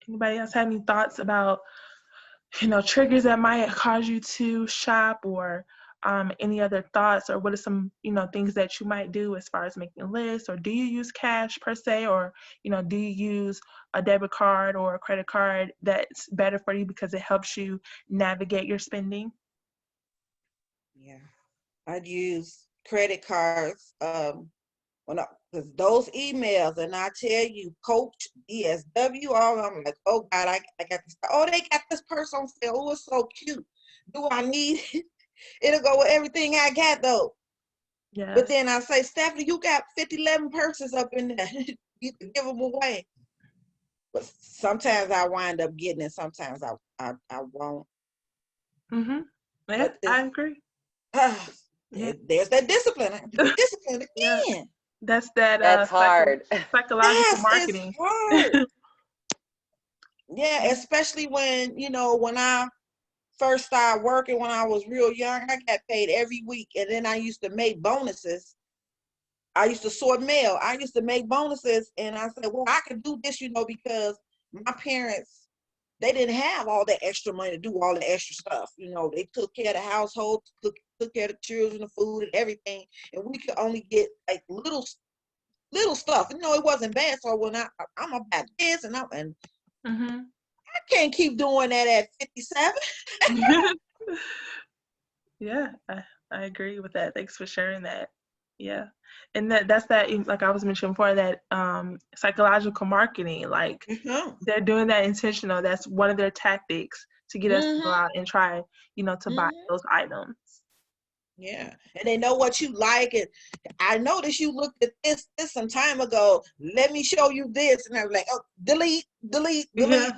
Anybody else have any thoughts about, triggers that might cause you to shop, or any other thoughts, or what are some, things that you might do as far as making a list, or do you use cash per se, or, do you use a debit card or a credit card that's better for you because it helps you navigate your spending? Yeah, I'd use credit cards. Because those emails, and I tell you, Coach, DSW, all I'm like, oh God, I got this. Oh, they got this purse on sale. Oh, it's so cute. Do I need it? It'll go with everything I got though. Yes. But then I say, Stephanie, you got 11 purses up in there. You can give them away. But sometimes I wind up getting it. Sometimes I won't. Mm-hmm. Yeah, I agree. Yeah. There's that discipline. Discipline again. Yeah. That's that. That's hard. Psychological marketing. It's hard. Yeah, especially when when I first started working when I was real young, I got paid every week, and then I used to make bonuses. I used to sort mail. I used to make bonuses, and I said, well, I could do this, because my parents, they didn't have all that extra money to do all the extra stuff. They took care of the household, took care of the children, the food, and everything, and we could only get like little stuff. It wasn't bad. So when I'm about this, and Mm-hmm. I can't keep doing that at 57. Yeah, I agree with that. Thanks for sharing that. Yeah. And that's that, like I was mentioning before, that psychological marketing, like they're doing that intentional. That's one of their tactics to get us to go out and try, to buy those items. Yeah, and they know what you like. And I noticed you looked at this some time ago. Let me show you this. And I was like, oh, delete. Yeah.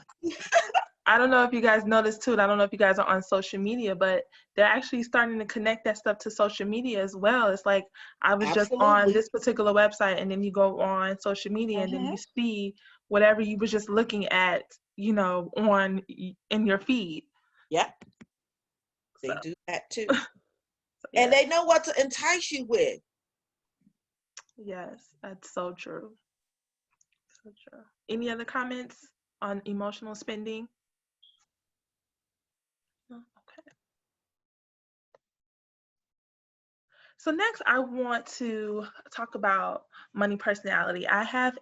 I don't know if you guys noticed too, and I don't know if you guys are on social media, but they're actually starting to connect that stuff to social media as well. It's like I was just on this particular website, and then you go on social media, and then you see whatever you were just looking at, on in your feed. Yeah, they do that too. And they know what to entice you with. Yes, that's so true. So true. Any other comments on emotional spending? Okay. So next, I want to talk about money personality. I have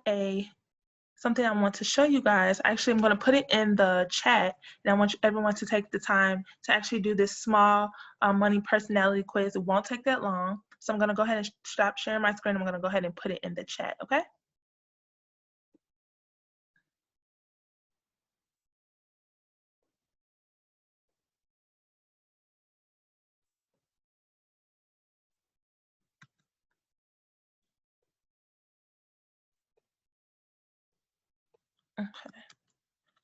something I want to show you guys. Actually, I'm going to put it in the chat, and I want everyone to take the time to actually do this small money personality quiz. It won't take that long. So I'm going to go ahead and stop sharing my screen. I'm going to go ahead and put it in the chat, okay? Okay.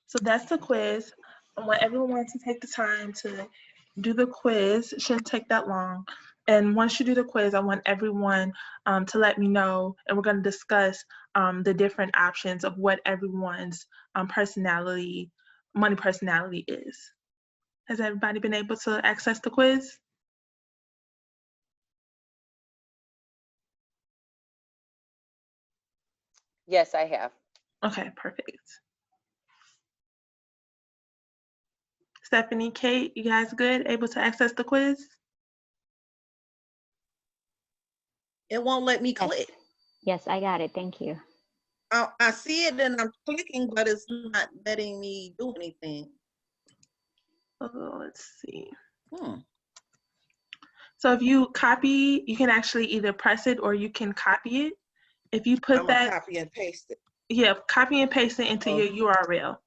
So that's the quiz. I want everyone to take the time to do the quiz. It shouldn't take that long. And once you do the quiz, I want everyone to let me know, and we're going to discuss the different options of what everyone's personality money personality is. Has everybody been able to access the quiz? Yes, I have. Okay, perfect. Stephanie, Kate, you guys good? Able to access the quiz? It won't let me Yes. click. Yes, I got it. Thank you. I see it and I'm clicking, but it's not letting me do anything. Oh, let's see. Hmm. So if you copy, you can actually either press it or you can copy it. If you put I'm gonna that, copy and paste it. yeah, copy and paste it into Oh. your URL.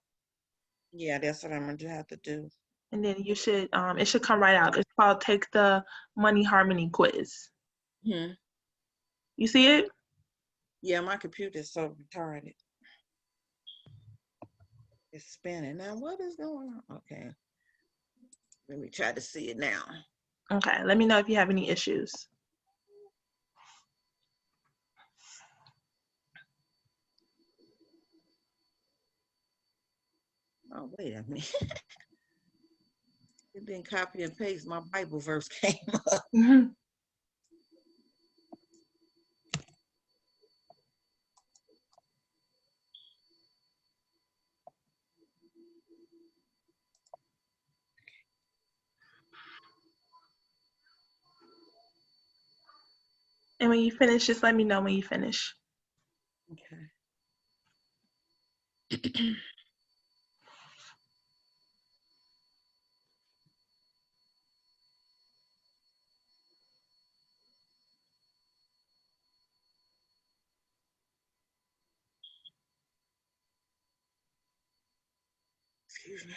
Yeah, that's what I'm gonna have to do. And then you should, it should come right out. It's called Take the Money Harmony Quiz. Hmm. You see it? Yeah, my computer's so retarded. It's spinning. Now what is going on? Okay. Let me try to see it now. Okay, let me know if you have any issues. Oh, wait a minute. It didn't copy and paste. My Bible verse came up. And when you finish, just let me know when you finish. Okay. Excuse me.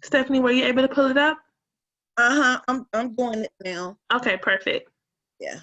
Stephanie, were you able to pull it up? I'm doing it now. Okay, perfect. Yeah.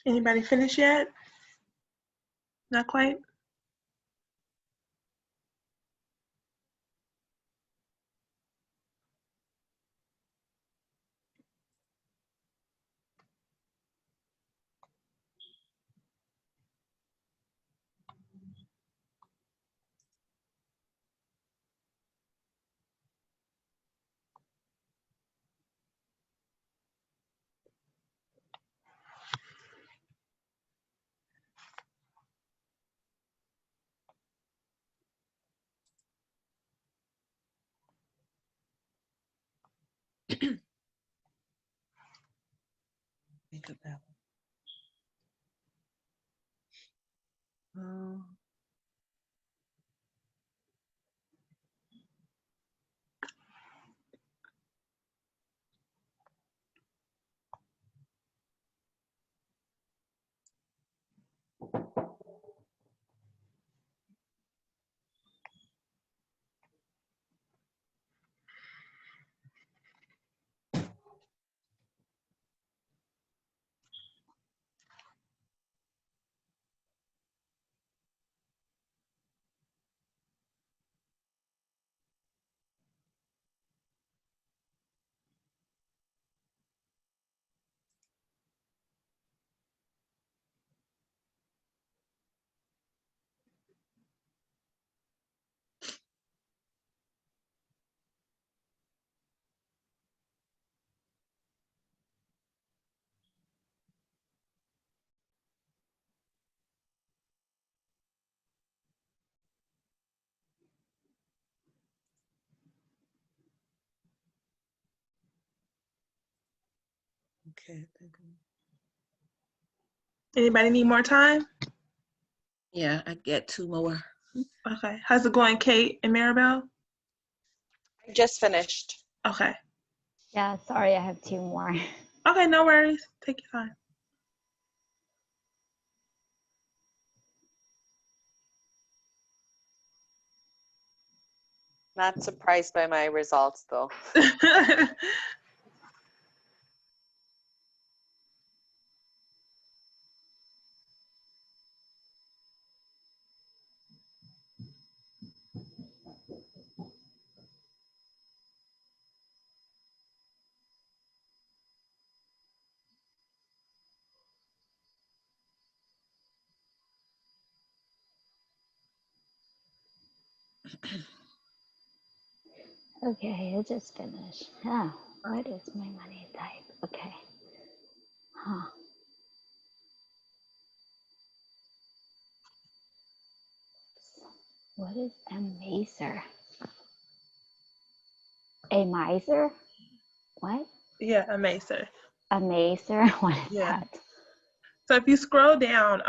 Anybody finished yet? Not quite? Think about it. Um, okay. Anybody need more time? Yeah, I get 2 more. Okay. How's it going, Kate and Maribel? I just finished. Okay. Yeah, sorry, I have 2 more. Okay, no worries. Take your time. Not surprised by my results though. Okay, I just finished. Oh, what is my money type? Okay. Huh. What is a mazer? A miser? What? Yeah, a macer. A mazer? What is Yeah. that? So if you scroll down,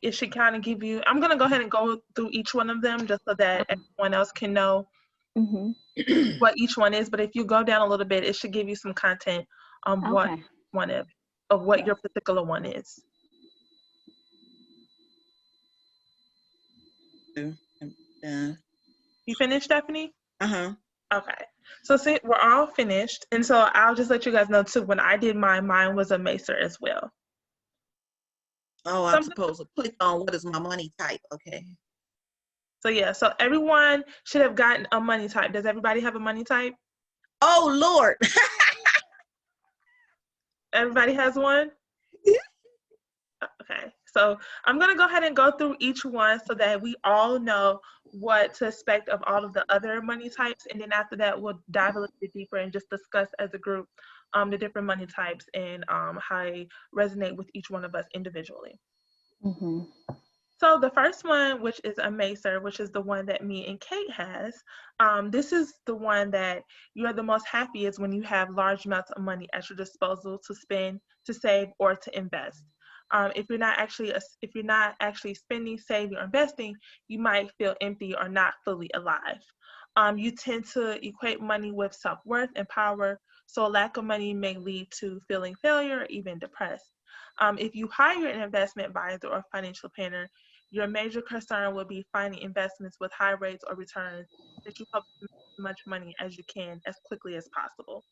it should kind of give you, I'm going to go ahead and go through each one of them just so that everyone else can know Mm-hmm. what each one is. But if you go down a little bit, it should give you some content on what Okay. one of what your particular one is. Yeah. You finished, Stephanie? Uh-huh. Okay. So see, we're all finished. And so I'll just let you guys know too, when I did mine was a macer as well. Oh, I'm supposed to click on what is my money type. Okay. So yeah, so everyone should have gotten a money type. Does everybody have a money type? Oh, Lord. Everybody has one? Okay, so I'm gonna go ahead and go through each one so that we all know what to expect of all of the other money types. And then after that, we'll dive a little bit deeper and just discuss as a group the different money types and how they resonate with each one of us individually. Mm-hmm. So the first one, which is a Macer, which is the one that me and Kate has, this is the one that you're the most happiest when you have large amounts of money at your disposal to spend, to save, or to invest. If you're not actually spending, saving, or investing, you might feel empty or not fully alive. You tend to equate money with self-worth and power, so a lack of money may lead to feeling failure or even depressed. If you hire an investment advisor or financial planner, your major concern will be finding investments with high rates or returns that you hope to make as much money as you can as quickly as possible.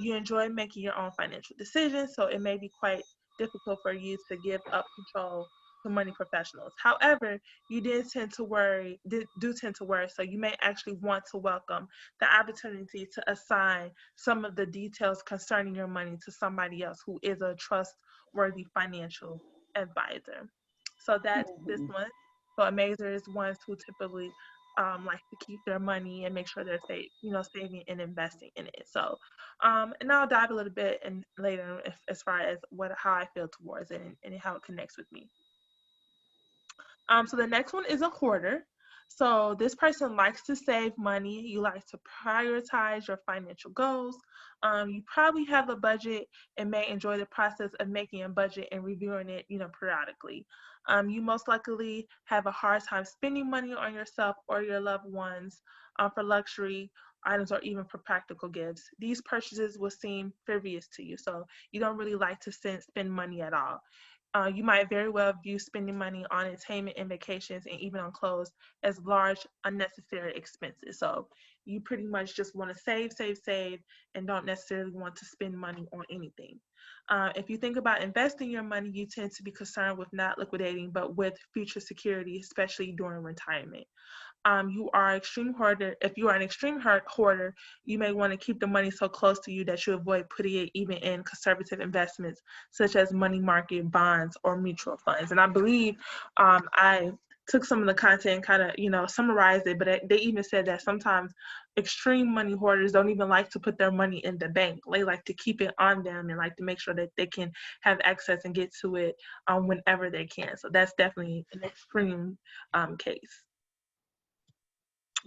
You enjoy making your own financial decisions, so it may be quite difficult for you to give up control to money professionals. However, you did tend to worry, do tend to worry, so you may actually want to welcome the opportunity to assign some of the details concerning your money to somebody else who is a trustworthy financial advisor. So that's this Mhm. one. So amazers ones who typically like to keep their money and make sure they're saving and investing in it. So, and I'll dive a little bit in later as far as how I feel towards it and how it connects with me. So the next one is a hoarder. So this person likes to save money. You like to prioritize your financial goals. You probably have a budget and may enjoy the process of making a budget and reviewing it, periodically. You most likely have a hard time spending money on yourself or your loved ones for luxury items or even for practical gifts. These purchases will seem frivolous to you, so you don't really like to spend money at all. You might very well view spending money on entertainment and vacations and even on clothes as large unnecessary expenses. So you pretty much just want to save, and don't necessarily want to spend money on anything. If you think about investing your money, you tend to be concerned with not liquidating, but with future security, especially during retirement. You are extreme hoarder. If you are an extreme hoarder, you may want to keep the money so close to you that you avoid putting it even in conservative investments such as money market bonds or mutual funds. And I believe I took some of the content and kind of summarized it, but they even said that sometimes extreme money hoarders don't even like to put their money in the bank. They like to keep it on them and like to make sure that they can have access and get to it whenever they can. So that's definitely an extreme case.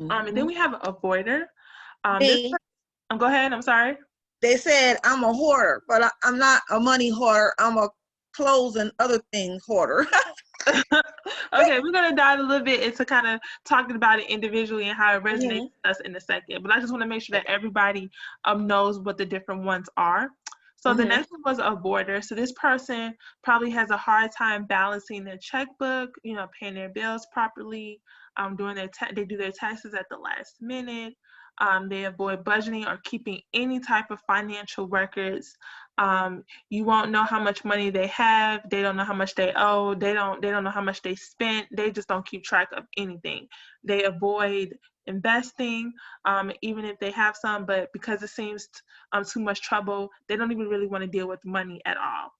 And then Mhm. we have a avoider. This, Me, go ahead. I'm sorry. they said I'm a hoarder, but I'm not a money hoarder. I'm a clothes and other things hoarder. Okay, we're gonna dive a little bit into kind of talking about it individually and how it resonates Mhm. with us in a second. But I just want to make sure that everybody knows what the different ones are. So the Mhm. next one was a avoider. So this person probably has a hard time balancing their checkbook, paying their bills properly, doing they do their taxes at the last minute. They avoid budgeting or keeping any type of financial records. You won't know how much money they have. They don't know how much they owe. They don't know how much they spent. They just don't keep track of anything. They avoid investing, even if they have some, but because it seems too much trouble, they don't even really want to deal with money at all.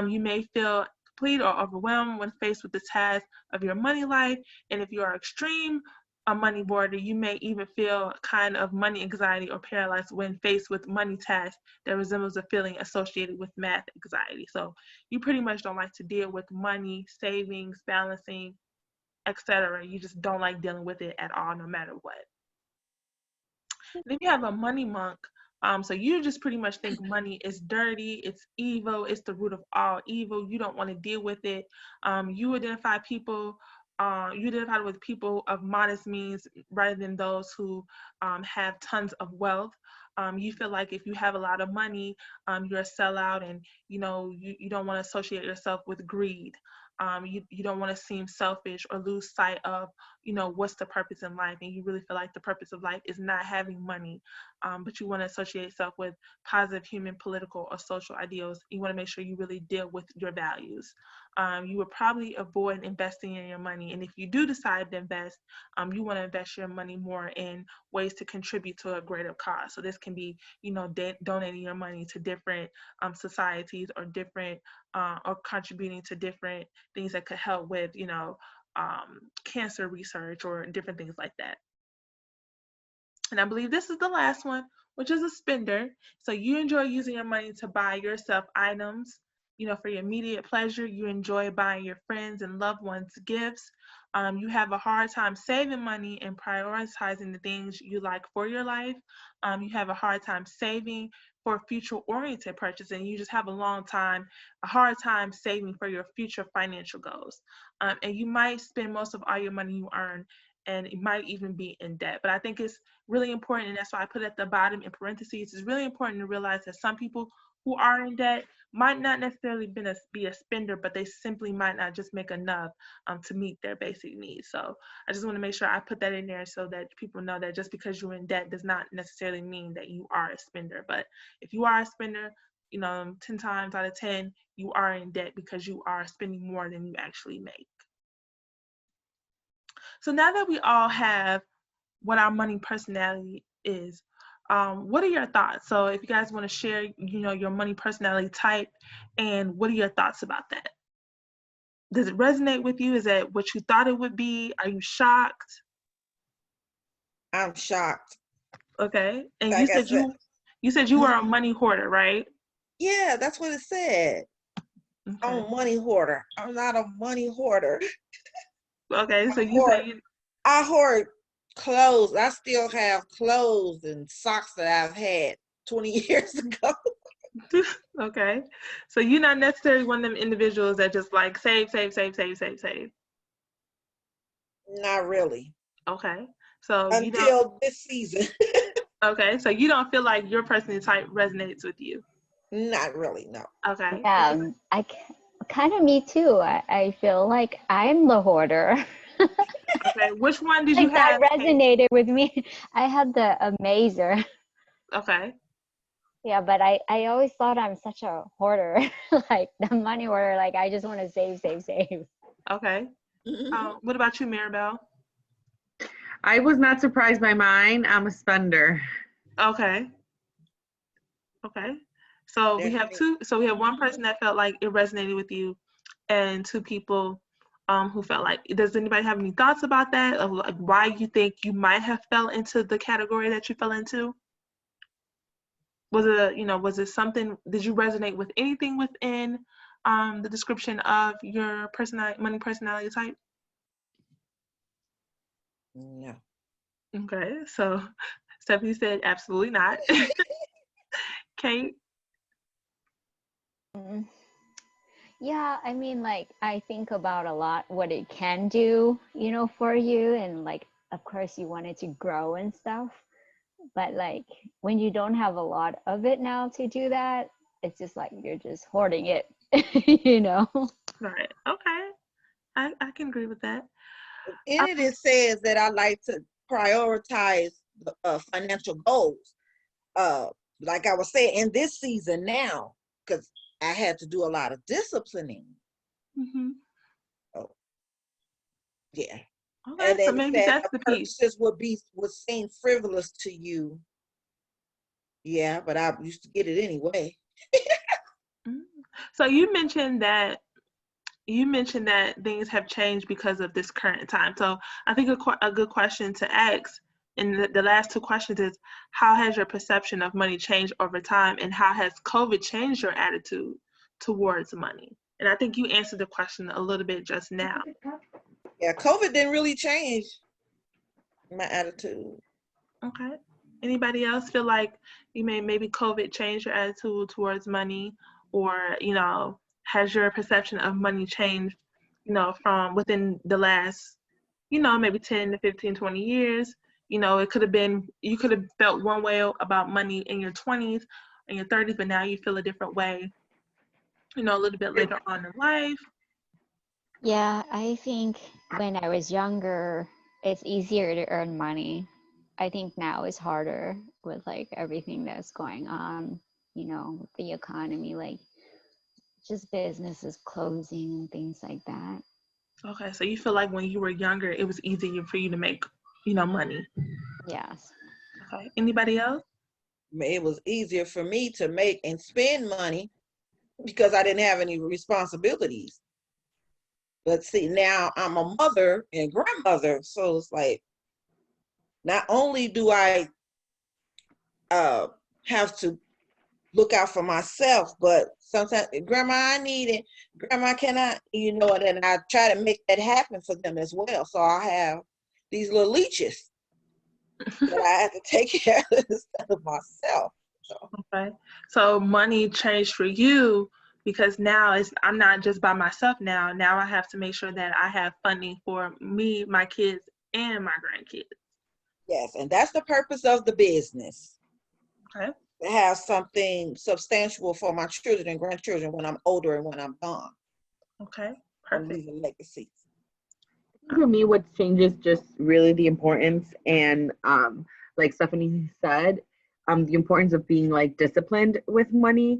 You may feel complete or overwhelmed when faced with the task of your money life, and if you are extreme a money boarder, you may even feel kind of money anxiety or paralyzed when faced with money tasks that resembles a feeling associated with math anxiety. So you pretty much don't like to deal with money, savings, balancing, etc. You just don't like dealing with it at all, no matter what. Then you have a money monk. So you just pretty much think money is dirty, it's evil, it's the root of all evil. You don't want to deal with it. You identify with people of modest means rather than those who have tons of wealth. You feel like if you have a lot of money, you're a sellout, and you don't want to associate yourself with greed. You don't want to seem selfish or lose sight of what's the purpose in life, and you really feel like the purpose of life is not having money, but you want to associate yourself with positive human, political, or social ideals. You want to make sure you really deal with your values. You would probably avoid investing in your money, and if you do decide to invest, you want to invest your money more in ways to contribute to a greater cause. So this can be donating your money to different societies or different or contributing to different things that could help with cancer research or different things like that. And I believe this is the last one, which is a spender. So you enjoy using your money to buy yourself items, for your immediate pleasure. You enjoy buying your friends and loved ones gifts. You have a hard time saving money and prioritizing the things you like for your life. You have a hard time saving for future oriented purchase, and you just have a hard time saving for your future financial goals. And you might spend most of all your money you earn, and it might even be in debt. But I think it's really important, and that's why I put at the bottom in parentheses. It's really important to realize that some people who are in debt might not necessarily be a spender, but they simply might not just make enough to meet their basic needs. So I just want to make sure I put that in there so that people know that just because you're in debt does not necessarily mean that you are a spender. But if you are a spender, 10 times out of 10, you are in debt because you are spending more than you actually make. So now that we all have what our money personality is, what are your thoughts? So if you guys want to share, your money personality type, and what are your thoughts about that? Does it resonate with you? Is that what you thought it would be? Are you shocked? I'm shocked. Okay. And Like I said, you said you were a money hoarder, right? yeah, that's what it said. I'm Okay. a money hoarder. I'm not a money hoarder. Okay. So you Hoard. said you I hoard clothes. I still have clothes and socks that I've had 20 years ago. okay. So you're not necessarily one of them individuals that just like save, save, save, save, save, save. Not really. Okay. So you don't. Until this season. Okay. So you don't feel like your personality type resonates with you. Not really, no. Okay. Yeah, kind of me too. I feel like I'm the hoarder. Okay. Which one did you Like that have? resonated with me. I had the Amazer. Okay. Yeah, but I always thought I'm such a hoarder, like the money hoarder. Like I just want to save, save, save. Okay. What about you, Maribel? I was not surprised by mine. I'm a spender. Okay. Okay. So we have Definitely. we have one person that felt like it resonated with you, and two people who felt like. Does anybody have any thoughts about that? Of like why you think you might have fell into the category that you fell into? Was it something? Did you resonate with anything within the description of your money personality type? No. Okay. So Stephanie said absolutely not. Kate. Mm. Yeah, I mean, like I think about a lot what it can do, for you, and like of course you want it to grow and stuff. But like when you don't have a lot of it now to do that, it's just like you're just hoarding it, you know? Right. Okay. I can agree with that. In it says that I like to prioritize financial goals. Like I was saying, in this season now, because I had to do a lot of disciplining. Mm-hmm. Oh, yeah. Okay. And So then it maybe said that's the the piece. purchases would seem frivolous to you. Yeah, but I used to get it anyway. Mhm. So you mentioned that things have changed because of this current time. So I think a good question to ask in the last two questions is, how has your perception of money changed over time, and how has COVID changed your attitude towards money? And I think you answered the question a little bit just now. Yeah, COVID didn't really change my attitude. Okay. Anybody else feel like maybe COVID changed your attitude towards money, or has your perception of money changed, from within the last, maybe 10 to 15, 20 years? It could have been, you could have felt one way about money in your 20s and your 30s, but now you feel a different way, a little bit later on in life. Yeah, I think when I was younger, it's easier to earn money. I think now it's harder with like everything that's going on, with the economy, like just businesses closing and things like that. Okay, so you feel like when you were younger, it was easier for you to make, money. Yes. Okay. Anybody else? It was easier for me to make and spend money because I didn't have any responsibilities. But see, now I'm a mother and grandmother, so it's like not only do I have to look out for myself, but sometimes, Grandma, I need it. Grandma, can I? And I try to make that happen for them as well. So I have these little leeches that I have to take care of instead of myself. So. Okay. So money changed for you because now I'm not just by myself now. Now I have to make sure that I have funding for me, my kids, and my grandkids. Yes, and that's the purpose of the business. Okay. To have something substantial for my children and grandchildren when I'm older and when I'm gone. Okay. And Perfect. leave a legacy. For me, what changes just really the importance and like Stephanie said, the importance of being like disciplined with money.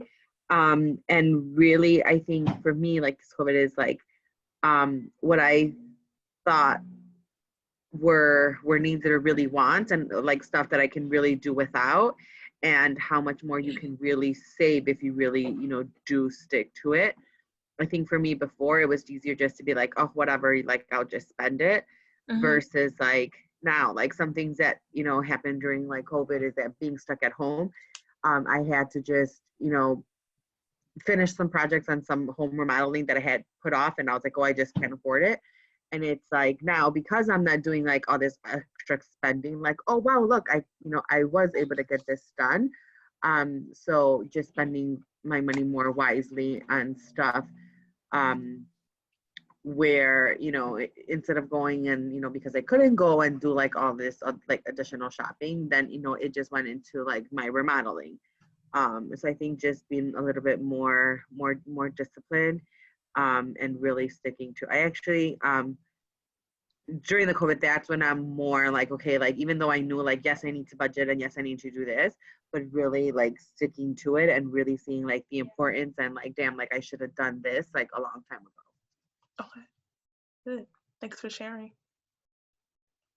And really, I think for me, like this COVID is like, what I thought were needs that are really wants and like stuff that I can really do without, and how much more you can really save if you really, do stick to it. I think for me before it was easier just to be like, oh, whatever, like I'll just spend it, Mm-hmm. versus like now, like some things that, happened during like COVID is that being stuck at home, I had to just, finish some projects on some home remodeling that I had put off, and I was like, oh, I just can't afford it. And it's like now, because I'm not doing like all this extra spending, like, oh wow, look, I was able to get this done. So just spending my money more wisely on stuff, um where, instead of going and, because I couldn't go and do like all this like additional shopping, then, it just went into like my remodeling. So I think just being a little bit more disciplined, and really sticking to. I actually, during the COVID, that's when I'm more like, okay, like even though I knew like, yes, I need to budget and yes, I need to do this, but really like sticking to it and really seeing like the importance and like, damn, like I should have done this like a long time ago. Okay, good. Thanks for sharing.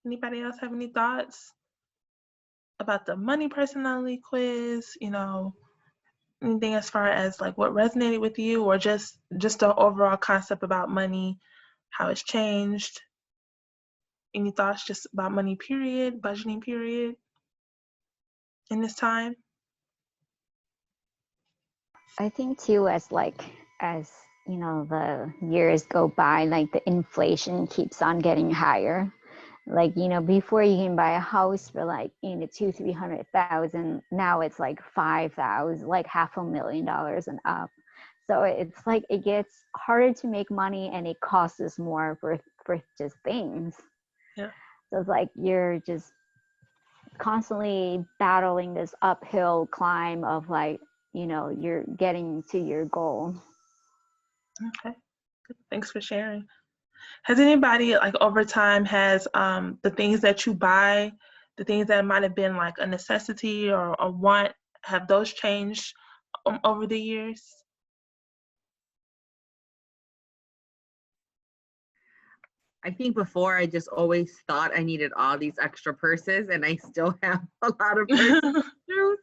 Anybody else have any thoughts about the money personality quiz? Anything as far as like what resonated with you, or just the overall concept about money, how it's changed? Any thoughts just about money period, budgeting period in this time? I think too, as the years go by, like the inflation keeps on getting higher. Like, before you can buy a house for like, 200,000-300,000. Now it's like 5,000, like $500,000 and up. So it's like it gets harder to make money, and it costs us more for just things. Yeah. So it's like you're just constantly battling this uphill climb of like, you're getting to your goal. Okay. Good. Thanks for sharing. Has anybody like over time has the things that you buy, the things that might have been like a necessity or a want, have those changed over the years? I think before I just always thought I needed all these extra purses, and I still have a lot of purses to choose.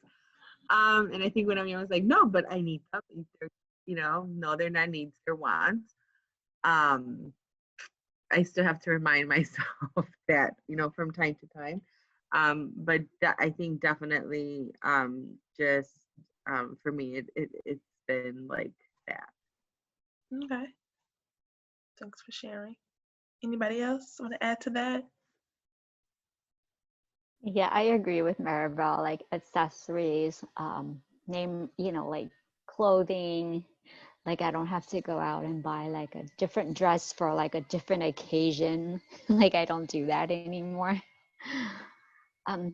And I think when I'm young, I was like, no, but I need something. No, they're not needs, they're wants. I still have to remind myself that, from time to time. But I think definitely, just for me, it's been like that. Okay. Thanks for sharing. Anybody else want to add to that? Yeah, I agree with Maribel. Like accessories, like clothing. Like I don't have to go out and buy like a different dress for like a different occasion. Like I don't do that anymore.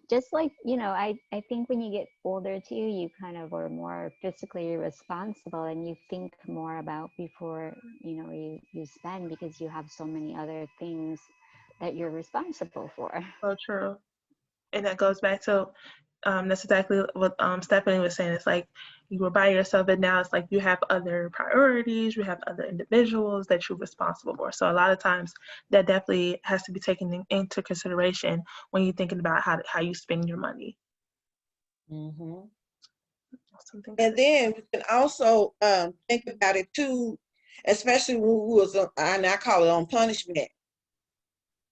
Just like, I think when you get older too, you kind of are more physically responsible, and you think more about before, you spend, because you have so many other things that you're responsible for. So true. And that goes back to that's exactly what Stephanie was saying. It's like you were by yourself, and now it's like you have other priorities, you have other individuals that you're responsible for. So a lot of times that definitely has to be taken into consideration when you're thinking about how you spend your money. Mhm. Something And then we can also think about it too, especially when we was and I call it on punishment,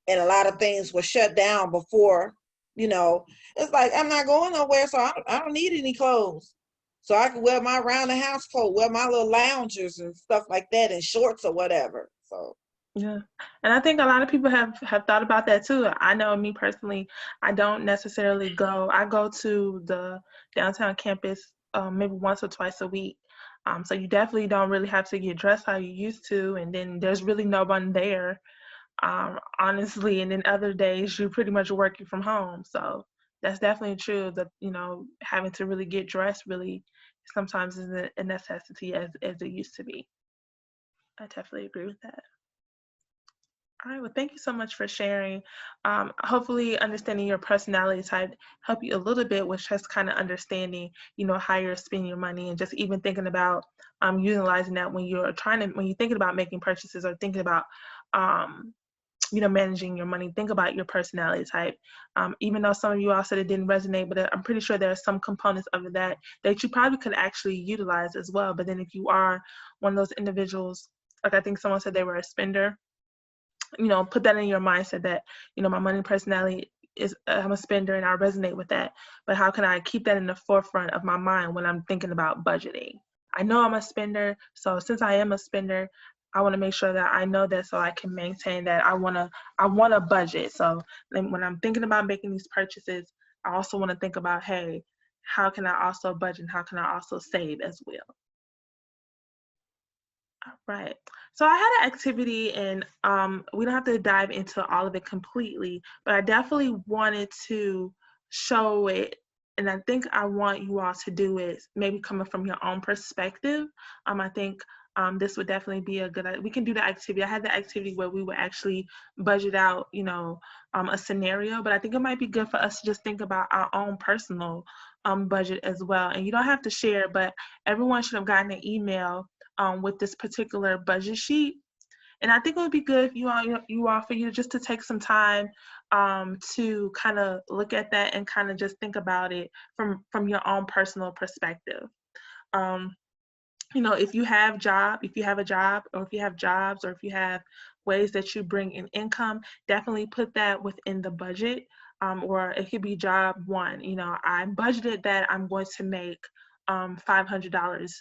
and a lot of things were shut down before. It's like I'm not going nowhere, so I don't need any clothes. So I can wear my round the house clothes, wear my little loungers and stuff like that, and shorts or whatever. So Yeah. And I think a lot of people have thought about that too. I know me personally, I don't necessarily I go to the downtown campus maybe once or twice a week. So you definitely don't really have to get dressed how you used to. And then there's really no one there, honestly. And then other days you're pretty much working from home. So that's definitely true that, having to really get dressed really sometimes isn't a necessity as it used to be. I definitely agree with that. All right, well, thank you so much for sharing. Hopefully understanding your personality type help you a little bit with just kind of understanding, how you're spending your money and just even thinking about utilizing that when you're thinking about making purchases or thinking about, um, managing your money. Think about your personality type. Even though some of you all said it didn't resonate, but I'm pretty sure there are some components of that you probably could actually utilize as well. But then if you are one of those individuals, like I think someone said they were a spender, put that in your mindset that, my money personality is I'm a spender and I resonate with that. But how can I keep that in the forefront of my mind when I'm thinking about budgeting? I know I'm a spender, so since I am a spender, I want to make sure that I know that so I can maintain that. I want to budget. So then when I'm thinking about making these purchases, I also want to think about, hey, how can I also budget? How can I also save as well? Right. So I had an activity, and we don't have to dive into all of it completely, but I definitely wanted to show it. And I think I want you all to do it maybe coming from your own perspective. I think this would definitely be we can do the activity. I had the activity where we would actually budget out, a scenario, but I think it might be good for us to just think about our own personal budget as well. And you don't have to share, but everyone should have gotten an email with this particular budget sheet. And I think it would be good if for you just to take some time to kind of look at that and kind of just think about it from your own personal perspective. Um, if you have a job, or if you have jobs, or if you have ways that you bring in income, definitely put that within the budget. Or it could be job one. I budgeted that I'm going to make $500,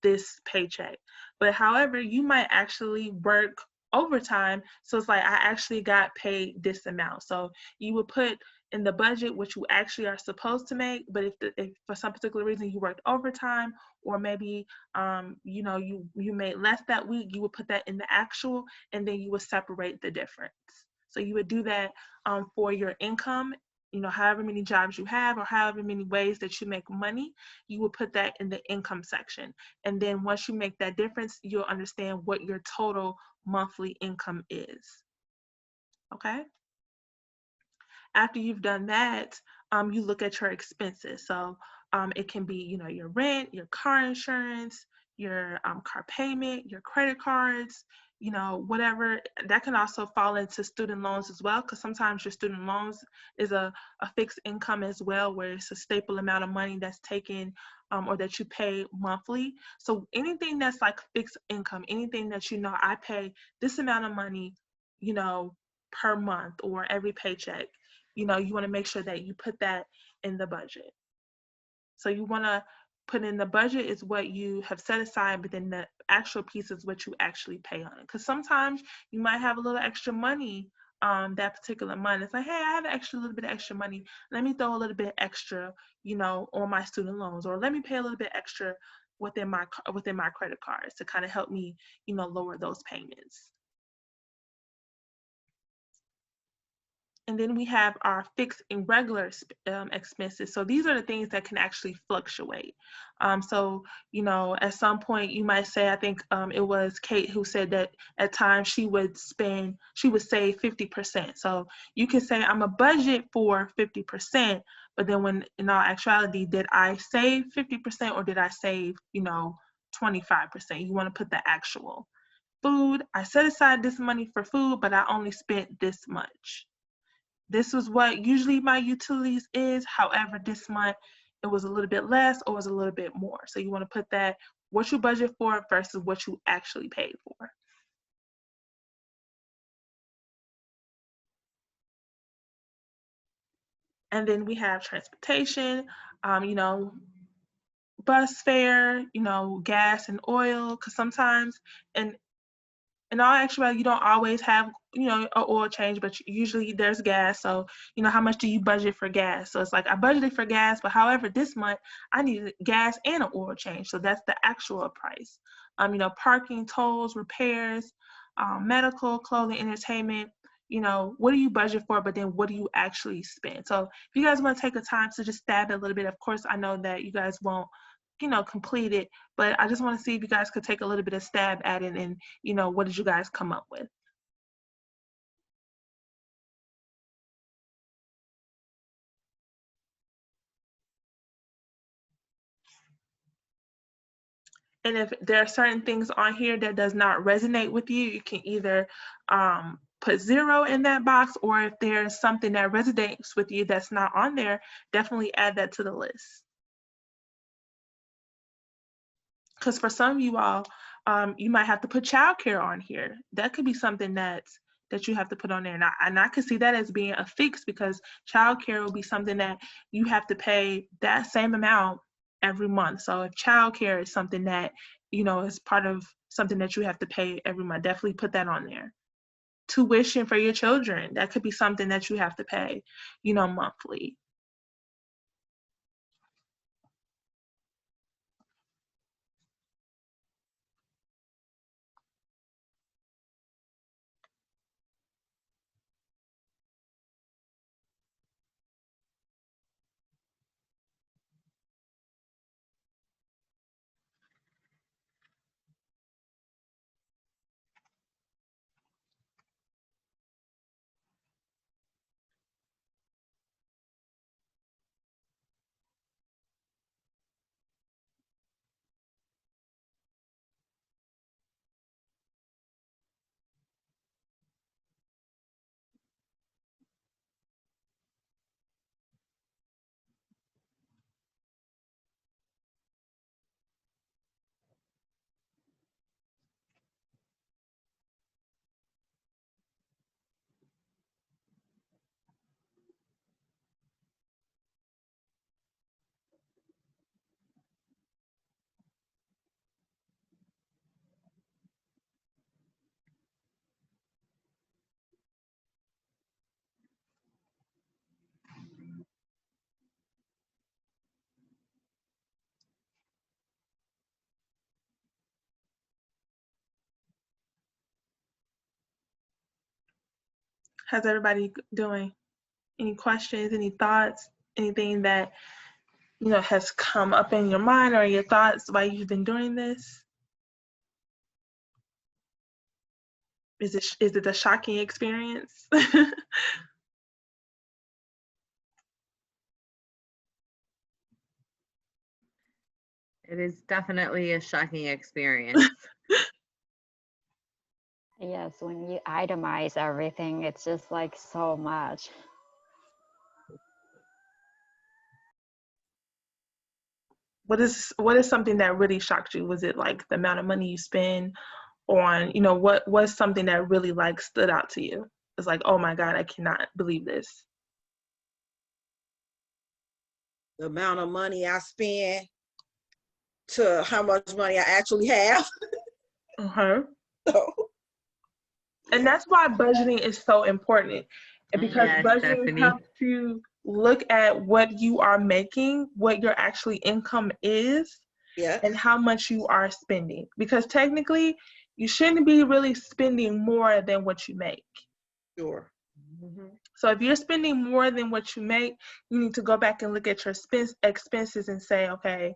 this paycheck. But however, you might actually work overtime. So it's like I actually got paid this amount. So you would put in the budget what you actually are supposed to make. But if for some particular reason you worked overtime, or maybe you made less that week, you would put that in the actual, and then you would separate the difference. So you would do that for your income, however many jobs you have or however many ways that you make money, you would put that in the income section. And then once you make that difference, you'll understand what your total monthly income is. Okay? After you've done that, you look at your expenses. So it can be, your rent, your car insurance, your car payment, your credit cards, whatever. That can also fall into student loans as well, because sometimes your student loans is a fixed income as well, where it's a staple amount of money that's taken or that you pay monthly. So anything that's like fixed income, anything that I pay this amount of money, per month or every paycheck, you want to make sure that you put that in the budget. So you want to put in the budget is what you have set aside, but then the actual piece is what you actually pay on it. Because sometimes you might have a little extra money that particular month. It's like, hey, I have a little bit of extra money. Let me throw a little bit extra, on my student loans, or let me pay a little bit extra within my credit cards to kind of help me, lower those payments. And then we have our fixed and regular expenses. So these are the things that can actually fluctuate. So, at some point you might say, I think it was Kate who said that at times she would save 50%. So you can say I'm a budget for 50%, but then when in all actuality, did I save 50% or did I save, 25%? You want to put the actual. Food, I set aside this money for food, but I only spent this much. This was what usually my utilities is. However, this month it was a little bit less or was a little bit more. So you want to put that what you budget for versus what you actually paid for. And then we have transportation, bus fare, gas and oil, because sometimes, and in all actuality, you don't always have, an oil change, but usually there's gas. So, how much do you budget for gas? So it's like I budgeted for gas, but however, this month I needed gas and an oil change. So that's the actual price. Parking, tolls, repairs, medical, clothing, entertainment. What do you budget for, but then what do you actually spend? So if you guys want to take a time to just stab it a little bit, of course, I know that you guys won't, complete it, but I just want to see if you guys could take a little bit of stab at it and, what did you guys come up with? And if there are certain things on here that does not resonate with you, you can either put 0 in that box, or if there's something that resonates with you that's not on there, definitely add that to the list. Because for some of you all, you might have to put childcare on here. That could be something that you have to put on there. And I could see that as being a fix, because childcare will be something that you have to pay that same amount every month. So if childcare is something that, you know, is part of something that you have to pay every month, definitely put that on there. Tuition for your children, that could be something that you have to pay, you know, monthly. How's everybody doing? Any questions, any thoughts, anything that, you know, has come up in your mind or your thoughts while you've been doing this? Is it a shocking experience? It is definitely a shocking experience. Yes, when you itemize everything, it's just like so much. What is something that really shocked you? Was it like the amount of money you spend on, you know, what was something that really like stood out to you? It's like, oh my God, I cannot believe this. The amount of money I spend to how much money I actually have. Uh-huh. So, And that's why budgeting is so important. And because Yes, budgeting Stephanie. helps you look at what you are making, what your actually income is, yeah, and how much you are spending. Because technically, you shouldn't be really spending more than what you make. sure. So if you're spending more than what you make, you need to go back and look at your expenses and say, okay,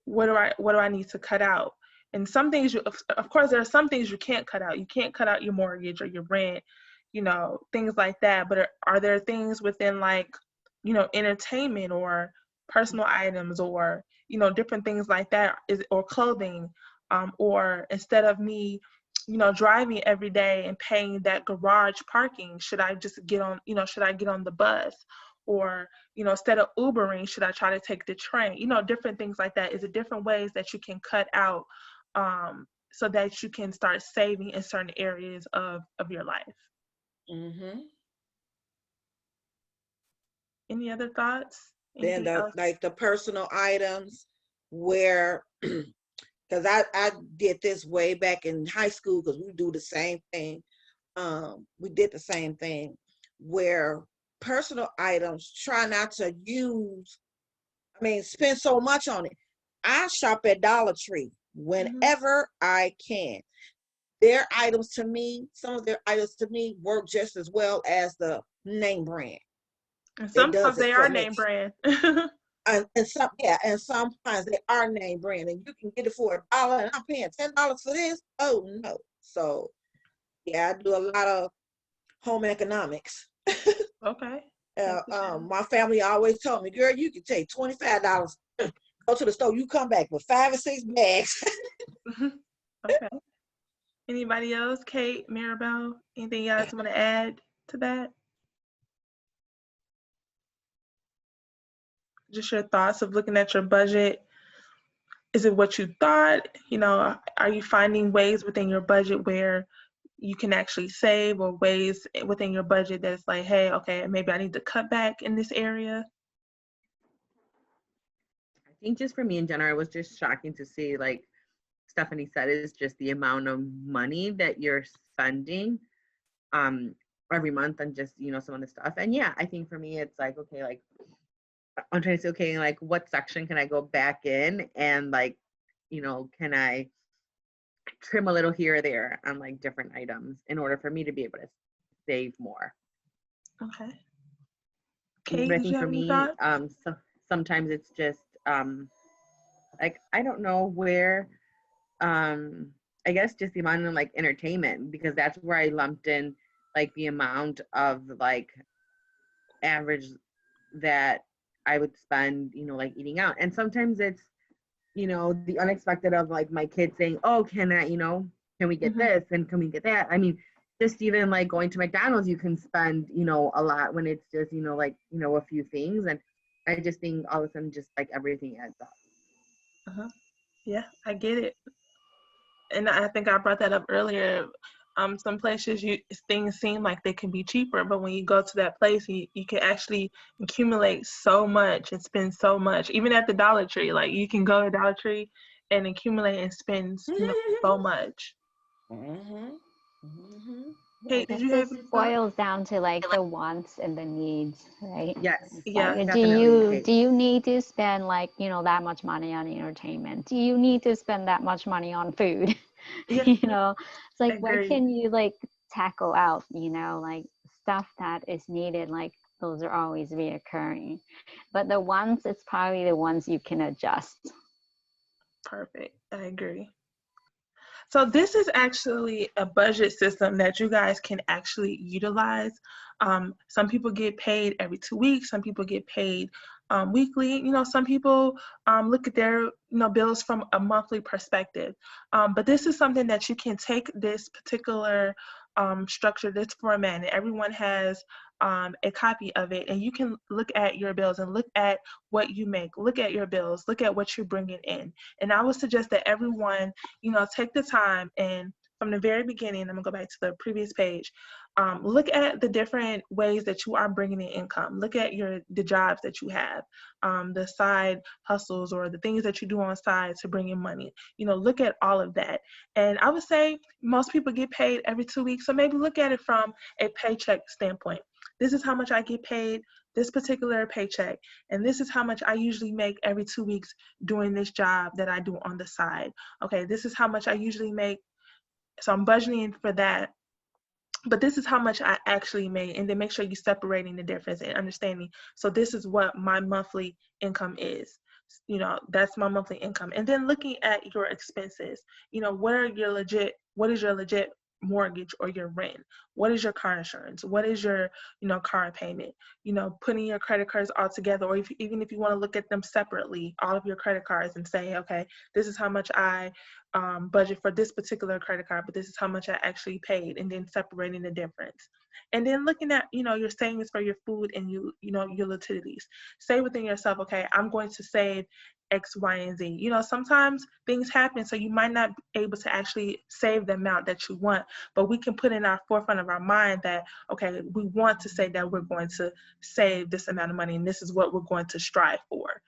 what do I need to cut out? And some things, of course, there are some things you can't cut out. You can't cut out your mortgage or your rent, you know, things like that. But are there things within, like, you know, entertainment or personal items, or, you know, different things like that, or clothing, or instead of me, you know, driving every day and paying that garage parking, should I just get on, you know, should I get on the bus? Or, you know, instead of Ubering, should I try to take the train? You know, different things like that. Is it different ways that you can cut out, so that you can start saving in certain areas of your life? Mm-hmm. Any other thoughts? Then Anything else? the personal items where, because I did this way back in high school, because we do the same thing. We did the same thing where personal items, try not to spend so much on it. I shop at Dollar Tree whenever I can. Their items to me, some of their items to me work just as well as the name brand. And It does sometimes it they for are me. name brand. And sometimes they are name brand, and you can get it for $1, and I'm paying $10 for this. Oh no! So yeah, I do a lot of home economics. Okay. My family always told me, girl, you can take $25 go to the store, you come back with 5 or 6 bags. Okay. Anybody else? Kate, Maribel, anything else you want to add to that? Just your thoughts of looking at your budget. Is it what you thought? You know, are you finding ways within your budget where you can actually save, or ways within your budget that's like, hey, okay, maybe I need to cut back in this area? I think just for me in general, it was just shocking to see, like Stephanie said, is just the amount of money that you're spending every month on just, you know, some of the stuff. And yeah, I think for me, it's like, okay, like I'm trying to say, okay, like what section can I go back in and like, you know, can I trim a little here or there on like different items in order for me to be able to save more. Okay. But Kate, I did you think for have any me, thoughts? sometimes it's just like I don't know where I guess just the amount of like entertainment, because that's where I lumped in like the amount of like average that I would spend, you know, like eating out. And sometimes it's, you know, the unexpected of like my kids saying, oh, can I, you know, can we get Mhm. this and can we get that? I mean, just even like going to McDonald's, you can spend, you know, a lot when it's just, you know, like, you know, a few things. And I just think all of a sudden just like everything adds up. Uh-huh. Yeah, I get it. And I think I brought that up earlier. Some places things seem like they can be cheaper, but when you go to that place, you can actually accumulate so much and spend so much. Even at the Dollar Tree, like you can go to Dollar Tree and accumulate and spend, you know, so much. Mm-hmm. Mm-hmm. Kate, I did guess you it have any thoughts? boils down to like the wants and the needs, right? Yes, It's Yeah, like, definitely. Kate. do you need to spend like, you know, that much money on entertainment? Do you need to spend that much money on food? yeah, You know, it's like, why agreed. can't you like tackle out, you know, like stuff that is needed, like those are always reoccurring. But the ones, it's probably the ones you can adjust. Perfect. I agree. So this is actually a budget system that you guys can actually utilize. Some people get paid every 2 weeks. Some people get paid weekly. You know, some people look at their bills from a monthly perspective. But this is something that you can take this particular structure, this format, and everyone has a copy of it, and you can look at your bills and look at what you make, look at your bills, look at what you're bringing in. And I would suggest that everyone, take the time and from the very beginning, I'm gonna go back to the previous page, look at the different ways that you are bringing in income. Look at the jobs that you have, the side hustles or the things that you do on side to bring in money. Look at all of that. And I would say most people get paid every 2 weeks, so maybe look at it from a paycheck standpoint. This is how much I get paid this particular paycheck, and this is how much I usually make every 2 weeks doing this job that I do on the side. Okay, this is how much I usually make, so I'm budgeting for that, but this is how much I actually make. And then make sure you're separating the difference and understanding, so this is what my monthly income is. That's my monthly income. And then looking at your expenses, what is your legit mortgage or your rent? What is your car insurance? What is your car payment? Putting your credit cards all together, or even if you want to look at them separately, all of your credit cards, and say, okay, this is how much I budget for this particular credit card, but this is how much I actually paid, and then separating the difference. And then looking at your savings for your food and your utilities. Say within yourself, okay, I'm going to save X, Y, and Z. Sometimes things happen, so you might not be able to actually save the amount that you want, but we can put in our forefront of our mind that, okay, we want to say that we're going to save this amount of money, and this is what we're going to strive for.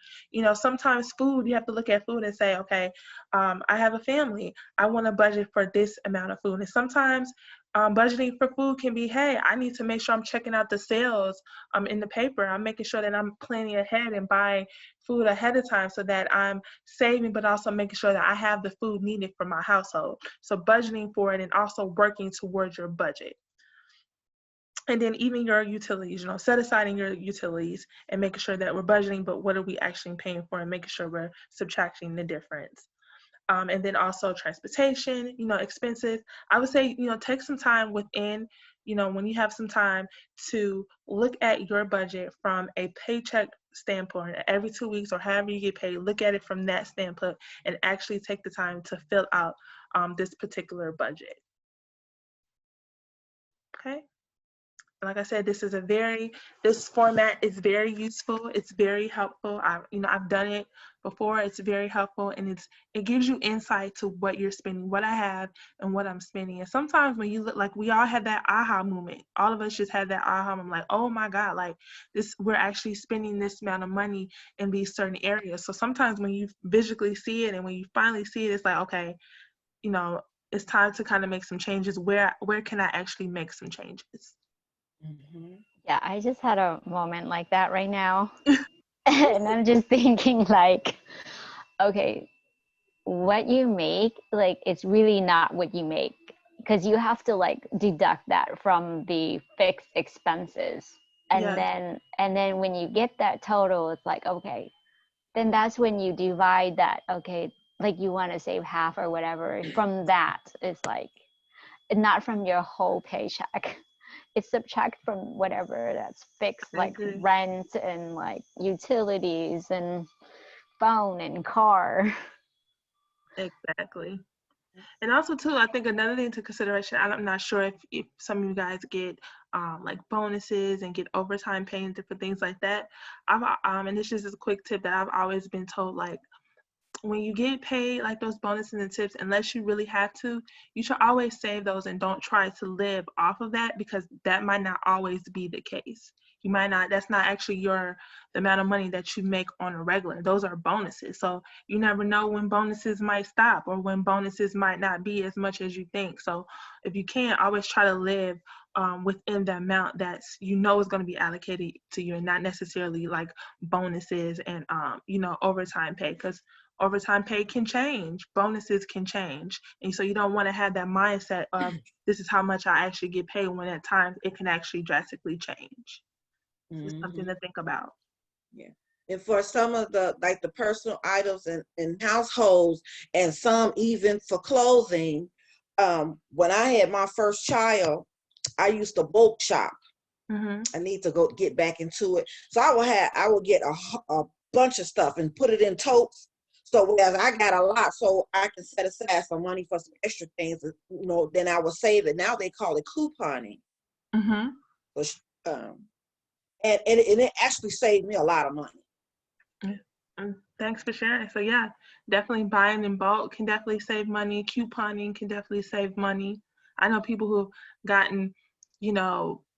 Sometimes food, you have to look at food and say, okay, I have a family. I want to budget for this amount of food. And sometimes budgeting for food can be, hey, I need to make sure I'm checking out the sales in the paper. I'm making sure that I'm planning ahead and buying food ahead of time so that I'm saving, but also making sure that I have the food needed for my household. So budgeting for it and also working towards your budget. And then even your utilities, set aside in your utilities and making sure that we're budgeting, but what are we actually paying for, and making sure we're subtracting the difference. And then also transportation, expenses. I would say, take some time within, when you have some time, to look at your budget from a paycheck standpoint. Every 2 weeks or however you get paid, look at it from that standpoint and actually take the time to fill out this particular budget. Okay. Like I said, this format is very useful. It's very helpful. I've done it before. It's very helpful, and it gives you insight to what you're spending, what I have, and what I'm spending. And sometimes when you look, like, we all had that aha moment. All of us just had that aha moment, like, oh my God, like we're actually spending this amount of money in these certain areas. So sometimes when you visually see it, and when you finally see it, it's like, okay, it's time to kind of make some changes. Where can I actually make some changes? Yeah, I just had a moment like that right now. And I'm just thinking, like, okay, what you make, like, it's really not what you make, because you have to like deduct that from the fixed expenses. And Yes. then when you get that total, it's like, okay, then that's when you divide that, okay, like you want to save half or whatever. From that, it's like not from your whole paycheck. It's subtract from whatever that's fixed, I like agree. rent and like utilities and phone and car. Exactly. And also too, I think another thing to consideration, I'm not sure if some of you guys get like bonuses and get overtime pay and different things like that. And this just is a quick tip that I've always been told, like, when you get paid like those bonuses and tips, unless you really have to, you should always save those and don't try to live off of that, because that might not always be the case. You might not, that's not actually the amount of money that you make on a regular. Those are bonuses. So you never know when bonuses might stop or when bonuses might not be as much as you think. So if you can, always try to live within the amount that's is going to be allocated to you, and not necessarily like bonuses and overtime pay, because overtime pay can change, bonuses can change, and so you don't want to have that mindset of this is how much I actually get paid, when at times it can actually drastically change. So it's something to think about. Yeah. And for some of the personal items and households, and some even for clothing, when I had my first child, I used to bulk shop. Mm-hmm. I need to get back into it. So I would get a bunch of stuff and put it in totes. So whereas I got a lot, so I can set aside some money for some extra things, then I would save it. Now they call it couponing. Mm-hmm. So, and it actually saved me a lot of money. Thanks for sharing. So yeah, definitely buying in bulk can definitely save money. Couponing can definitely save money. I know people who've gotten,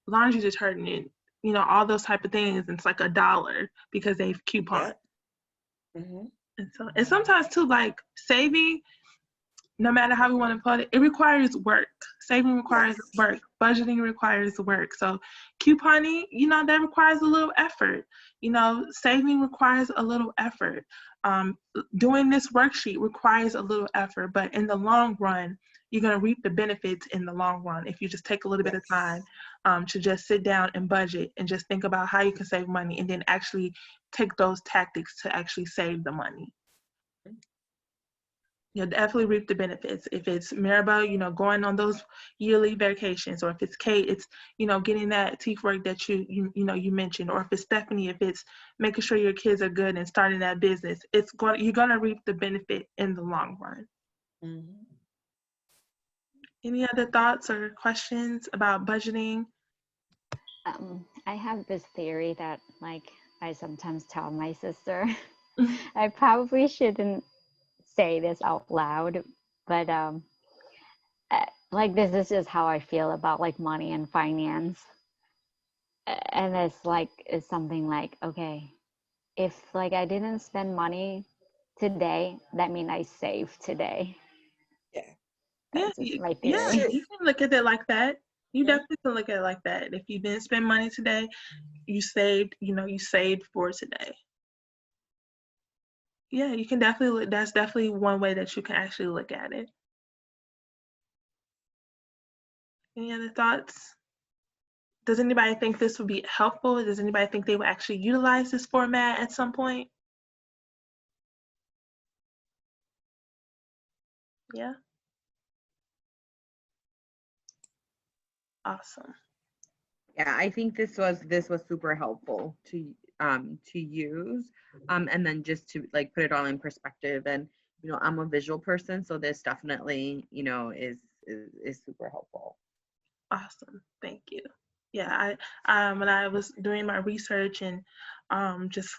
laundry detergent, all those type of things. It's like $1 because they've couponed. Yeah. Mm-hmm. And sometimes too, like saving, no matter how we want to put it, it requires work. Saving requires work. Budgeting requires work. So couponing, that requires a little effort. Saving requires a little effort. Doing this worksheet requires a little effort, but in the long run, you're going to reap the benefits in the long run if you just take a little bit of time to just sit down and budget and just think about how you can save money, and then actually take those tactics to actually save the money. You'll definitely reap the benefits. If it's Maribel, going on those yearly vacations, or if it's Kate, it's, getting that teeth work that you mentioned, or if it's Stephanie, if it's making sure your kids are good and starting that business, you're going to reap the benefit in the long run. Mm-hmm. Any other thoughts or questions about budgeting? I have this theory that, like, I sometimes tell my sister. I probably shouldn't say this out loud, but like, this is just how I feel about like money and finance. And it's something like, okay, if like I didn't spend money today, that means I saved today. Yeah. That's just my Yeah, theory. you can look at it like that. You definitely can look at it like that. If you didn't spend money today, you saved for today. Yeah, you can definitely that's definitely one way that you can actually look at it. Any other thoughts? Does anybody think this would be helpful? Does anybody think they would actually utilize this format at some point? Yeah. Awesome. Yeah, I think this was super helpful to use, and then just to like put it all in perspective. And I'm a visual person, so this definitely is super helpful. Awesome. Thank you. Yeah, when I was doing my research and just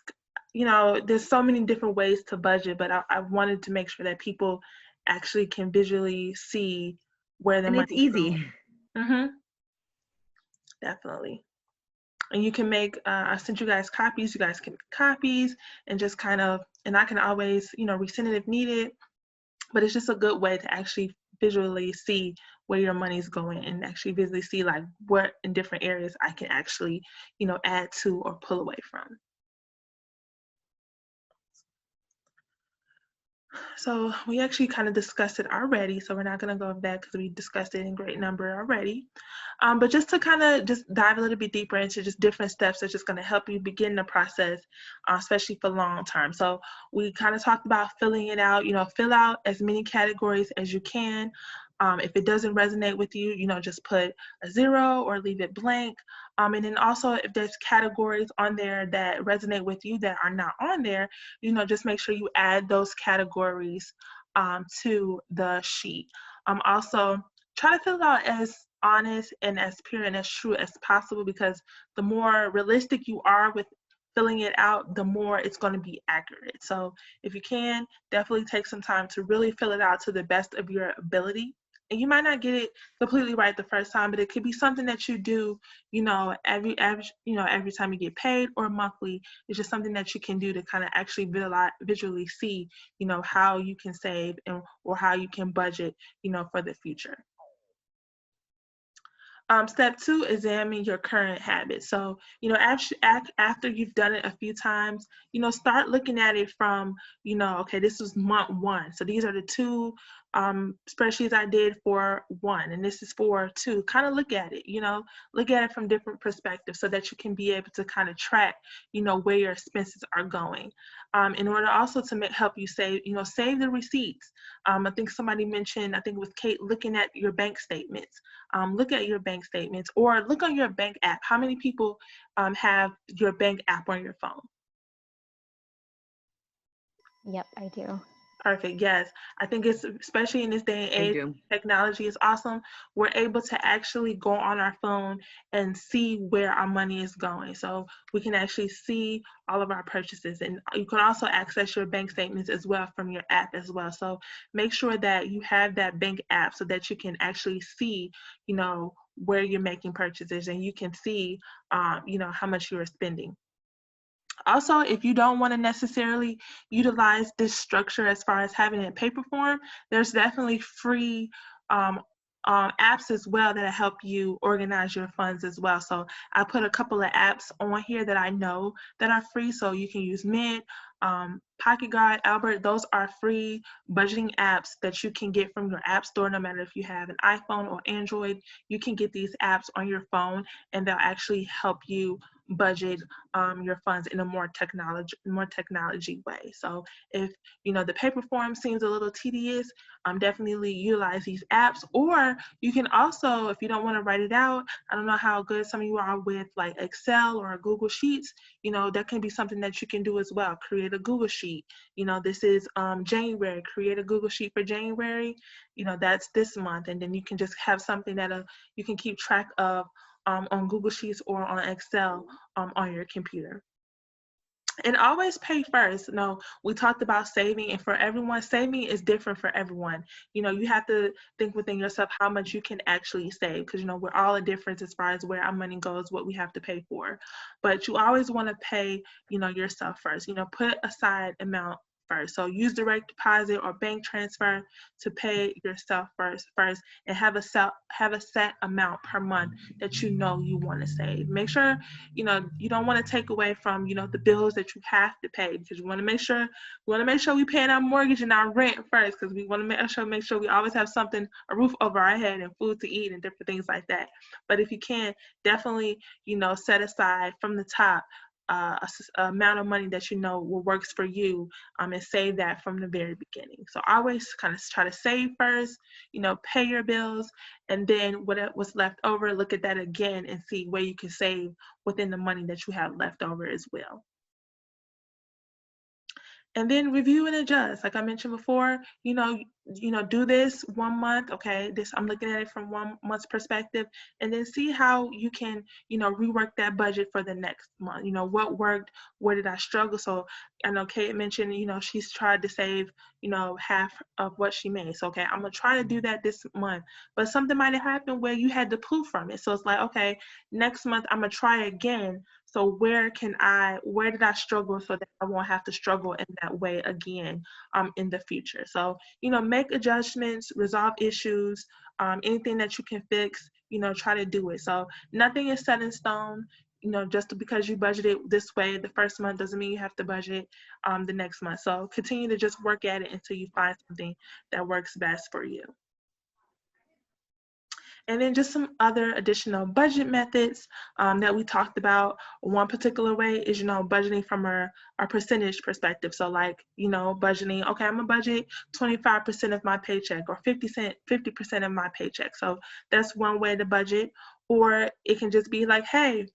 there's so many different ways to budget, but I wanted to make sure that people actually can visually see where the And it's money's easy. going. Definitely. And you can make I sent you guys copies. You guys can make copies and just kind of, and I can always resend it if needed. But it's just a good way to actually visually see where your money's going and actually visually see like what in different areas I can actually add to or pull away from. So we actually kind of discussed it already, so we're not going to go over that because we discussed it in great number already. But just to kind of just dive a little bit deeper into just different steps that's just going to help you begin the process, especially for long term. So we kind of talked about filling it out, fill out as many categories as you can. If it doesn't resonate with you, just put a 0 or leave it blank. And then also if there's categories on there that resonate with you that are not on there, just make sure you add those categories to the sheet. Also, try to fill it out as honest and as pure and as true as possible, because the more realistic you are with filling it out, the more it's going to be accurate. So if you can, definitely take some time to really fill it out to the best of your ability. And you might not get it completely right the first time, but it could be something that you do, every time you get paid or monthly. It's just something that you can do to kind of actually visually see, how you can save or how you can budget, for the future. Step 2, examine your current habits. So, after you've done it a few times, start looking at it from, okay, this was month 1. So these are the 2 spreadsheets I did for 1, and this is for 2. Kind of look at it, look at it from different perspectives so that you can be able to kind of track, where your expenses are going. In order also to help you save, save the receipts. I think somebody mentioned, I think it was Kate, looking at your bank statements. Look at your bank statements or look on your bank app. How many people have your bank app on your phone? Yep, I do. Perfect. Yes. I think it's, especially in this day and I age, do. technology is awesome. We're able to actually go on our phone and see where our money is going. So we can actually see all of our purchases. And you can also access your bank statements as well from your app as well. So make sure that you have that bank app so that you can actually see, where you're making purchases and you can see, how much you're spending. Also, if you don't want to necessarily utilize this structure as far as having it in paper form, there's definitely free apps as well that help you organize your funds as well. So I put a couple of apps on here that I know that are free. So you can use Mint, Pocket Guide, Albert. Those are free budgeting apps that you can get from your app store. No matter if you have an iPhone or Android, you can get these apps on your phone and they'll actually help you budget your funds in a more technology way. So if the paper form seems a little tedious, definitely utilize these apps. Or you can also, if you don't want to write it out, I don't know how good some of you are with like Excel or Google Sheets, that can be something that you can do as well. Create a Google Sheet. This is January. Create a Google Sheet for January. That's this month, and then you can just have something that you can keep track of on Google Sheets or on Excel on your computer. And always pay first. No, we talked about saving, and for everyone, saving is different for everyone. You have to think within yourself how much you can actually save, because we're all a difference as far as where our money goes, what we have to pay for. But you always want to pay, yourself first. Put aside amount first. So use direct deposit or bank transfer to pay yourself first, and have a set amount per month that you want to save. Make sure you don't want to take away from the bills that you have to pay, because we want to make sure we paying our mortgage and our rent first, because we want to make sure we always have something, a roof over our head and food to eat and different things like that. But if you can, definitely set aside from the top amount of money that you know will works for you, and save that from the very beginning. So always kind of try to save first, you know, pay your bills, and then what's left over, look at that again and see where you can save within the money that you have left over as well. And then review and adjust. Like I mentioned before, you know, do this 1 month. Okay, this I'm looking at it from 1 month's perspective, and then see how you can, you know, rework that budget for the next month. You know, what worked, where did I struggle? So I know Kate mentioned, you know, she's tried to save, you know, half of what she made. So okay, I'm gonna try to do that this month, but something might have happened where you had to pull from it. So it's like, okay, next month I'm gonna try again. So where did I struggle so that I won't have to struggle in that way again in the future? So, you know, make adjustments, resolve issues, anything that you can fix, you know, try to do it. So nothing is set in stone. You know, just because you budgeted this way the first month doesn't mean you have to budget the next month. So continue to just work at it until you find something that works best for you. And then just some other additional budget methods that we talked about. One particular way is, you know, budgeting from our percentage perspective. So like, you know, budgeting, okay, I'm gonna budget 25% of my paycheck or 50% of my paycheck. So that's one way to budget. Or it can just be like, hey,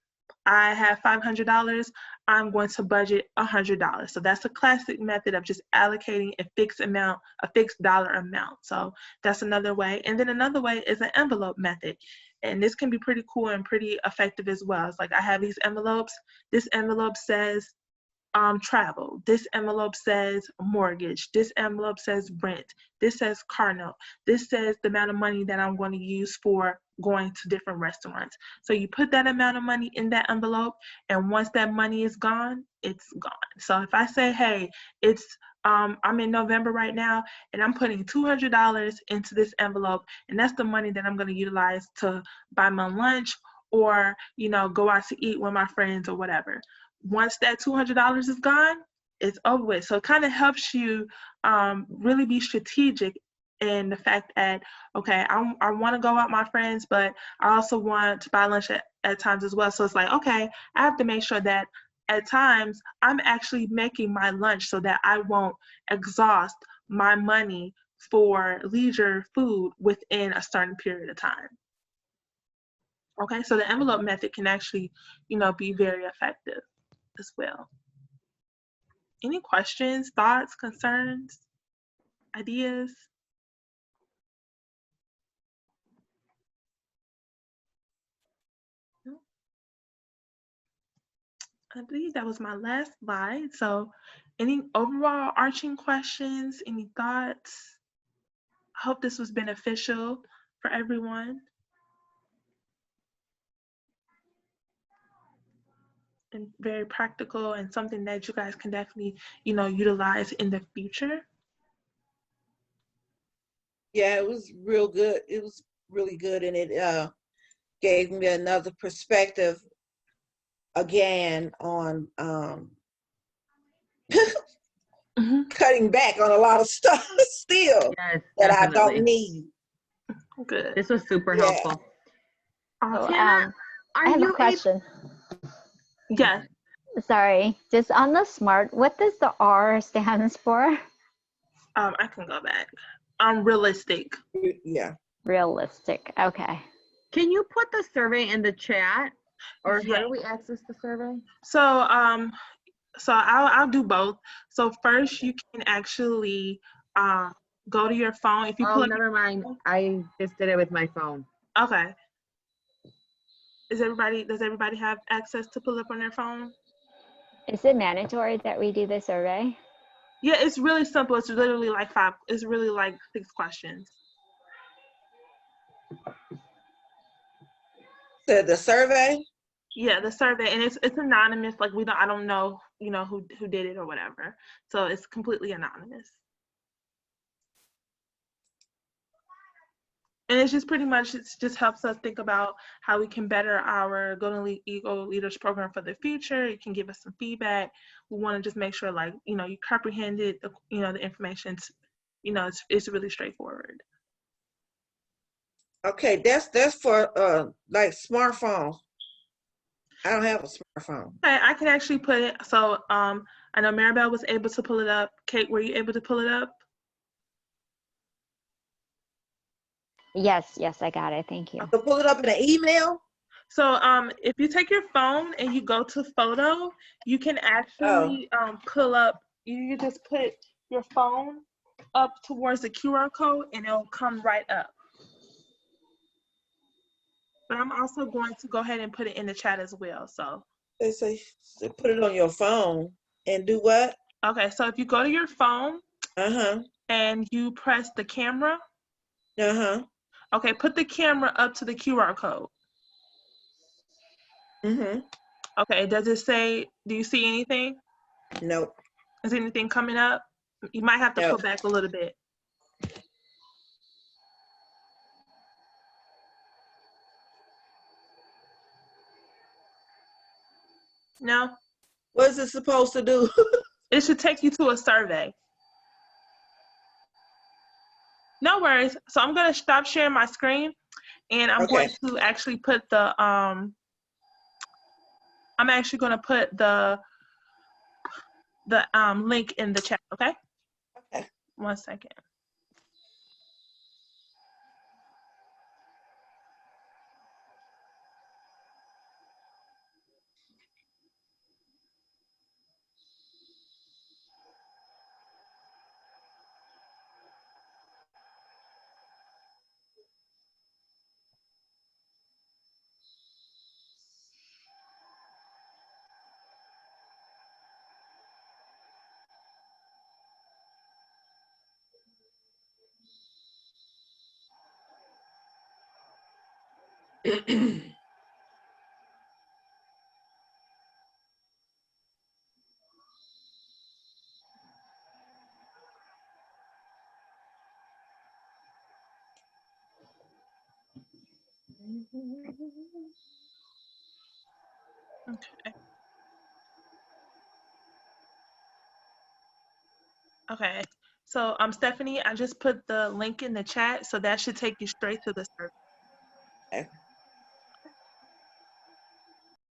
I have $500, I'm going to budget $100. So that's a classic method of just allocating a fixed dollar amount. So that's another way. And then another way is an envelope method. And this can be pretty cool and pretty effective as well. It's like I have these envelopes. This envelope says travel. This envelope says mortgage. This envelope says rent. This says car note. This says the amount of money that I'm going to use for going to different restaurants. So you put that amount of money in that envelope, and once that money is gone, it's gone. So if I say, hey, I'm in November right now, and I'm putting $200 into this envelope, and that's the money that I'm going to utilize to buy my lunch or, you know, go out to eat with my friends or whatever. Once that $200 is gone, it's over with. So it kind of helps you really be strategic in the fact that, okay, I want to go out with my friends, but I also want to buy lunch at times as well. So it's like, okay, I have to make sure that at times I'm actually making my lunch so that I won't exhaust my money for leisure food within a certain period of time. Okay, so the envelope method can actually, you know, be very effective as well. Any questions, thoughts, concerns, ideas? No? I believe that was my last slide. So any overall arching questions, any thoughts? I hope this was beneficial for everyone. And very practical and something that you guys can definitely, you know, utilize in the future. Yeah, it was real good. It was really good, and it gave me another perspective again on cutting back on a lot of stuff still Yes, that I definitely. don't need. Good. This was super Yeah. helpful. So, Hannah, I have a question. Yes. Sorry, just on the SMART, what does the R stands for? I can go back. Realistic. Yeah. Realistic. Okay. Can you put the survey in the chat, or Yeah. how do we access the survey? So I'll do both. So first you can actually go to your phone. If you Oh, pull up never mind. I just did it with my phone. okay. Does everybody have access to pull up on their phone? Is it mandatory that we do the survey? Yeah, it's really simple. It's literally like it's really like 6 questions. So the survey? Yeah, the survey, and it's anonymous. Like I don't know, you know, who did it or whatever. So it's completely anonymous. And it's just pretty much, it just helps us think about how we can better our Golden Eagle Leaders Program for the future. You can give us some feedback. We want to just make sure, like, you know, you comprehended, you know, the information, you know, it's really straightforward. Okay, that's for like smartphones. I don't have a smartphone. Okay, I can actually put it. So I know Maribel was able to pull it up. Kate, were you able to pull it up? Yes, I got it. Thank you. I can pull it up in an email. So if you take your phone and you go to photo, you can actually pull up, you can just put your phone up towards the QR code and it'll come right up. But I'm also going to go ahead and put it in the chat as well. So They say put it on your phone and do what? okay, so if you go to your phone Uh-huh. and you press the camera, Uh-huh. okay, put the camera up to the QR code. Mm-hmm. Okay, does it say, do you see anything? Nope. Is anything coming up? You might have to Nope. pull back a little bit. No? What is it supposed to do? It should take you to a survey. No worries. So I'm going to stop sharing my screen and I'm Okay. going to actually put the, I'm actually going to put the link in the chat, okay? Okay. 1 second. Okay. Okay. So Stephanie, I just put the link in the chat, so that should take you straight to the survey. Okay.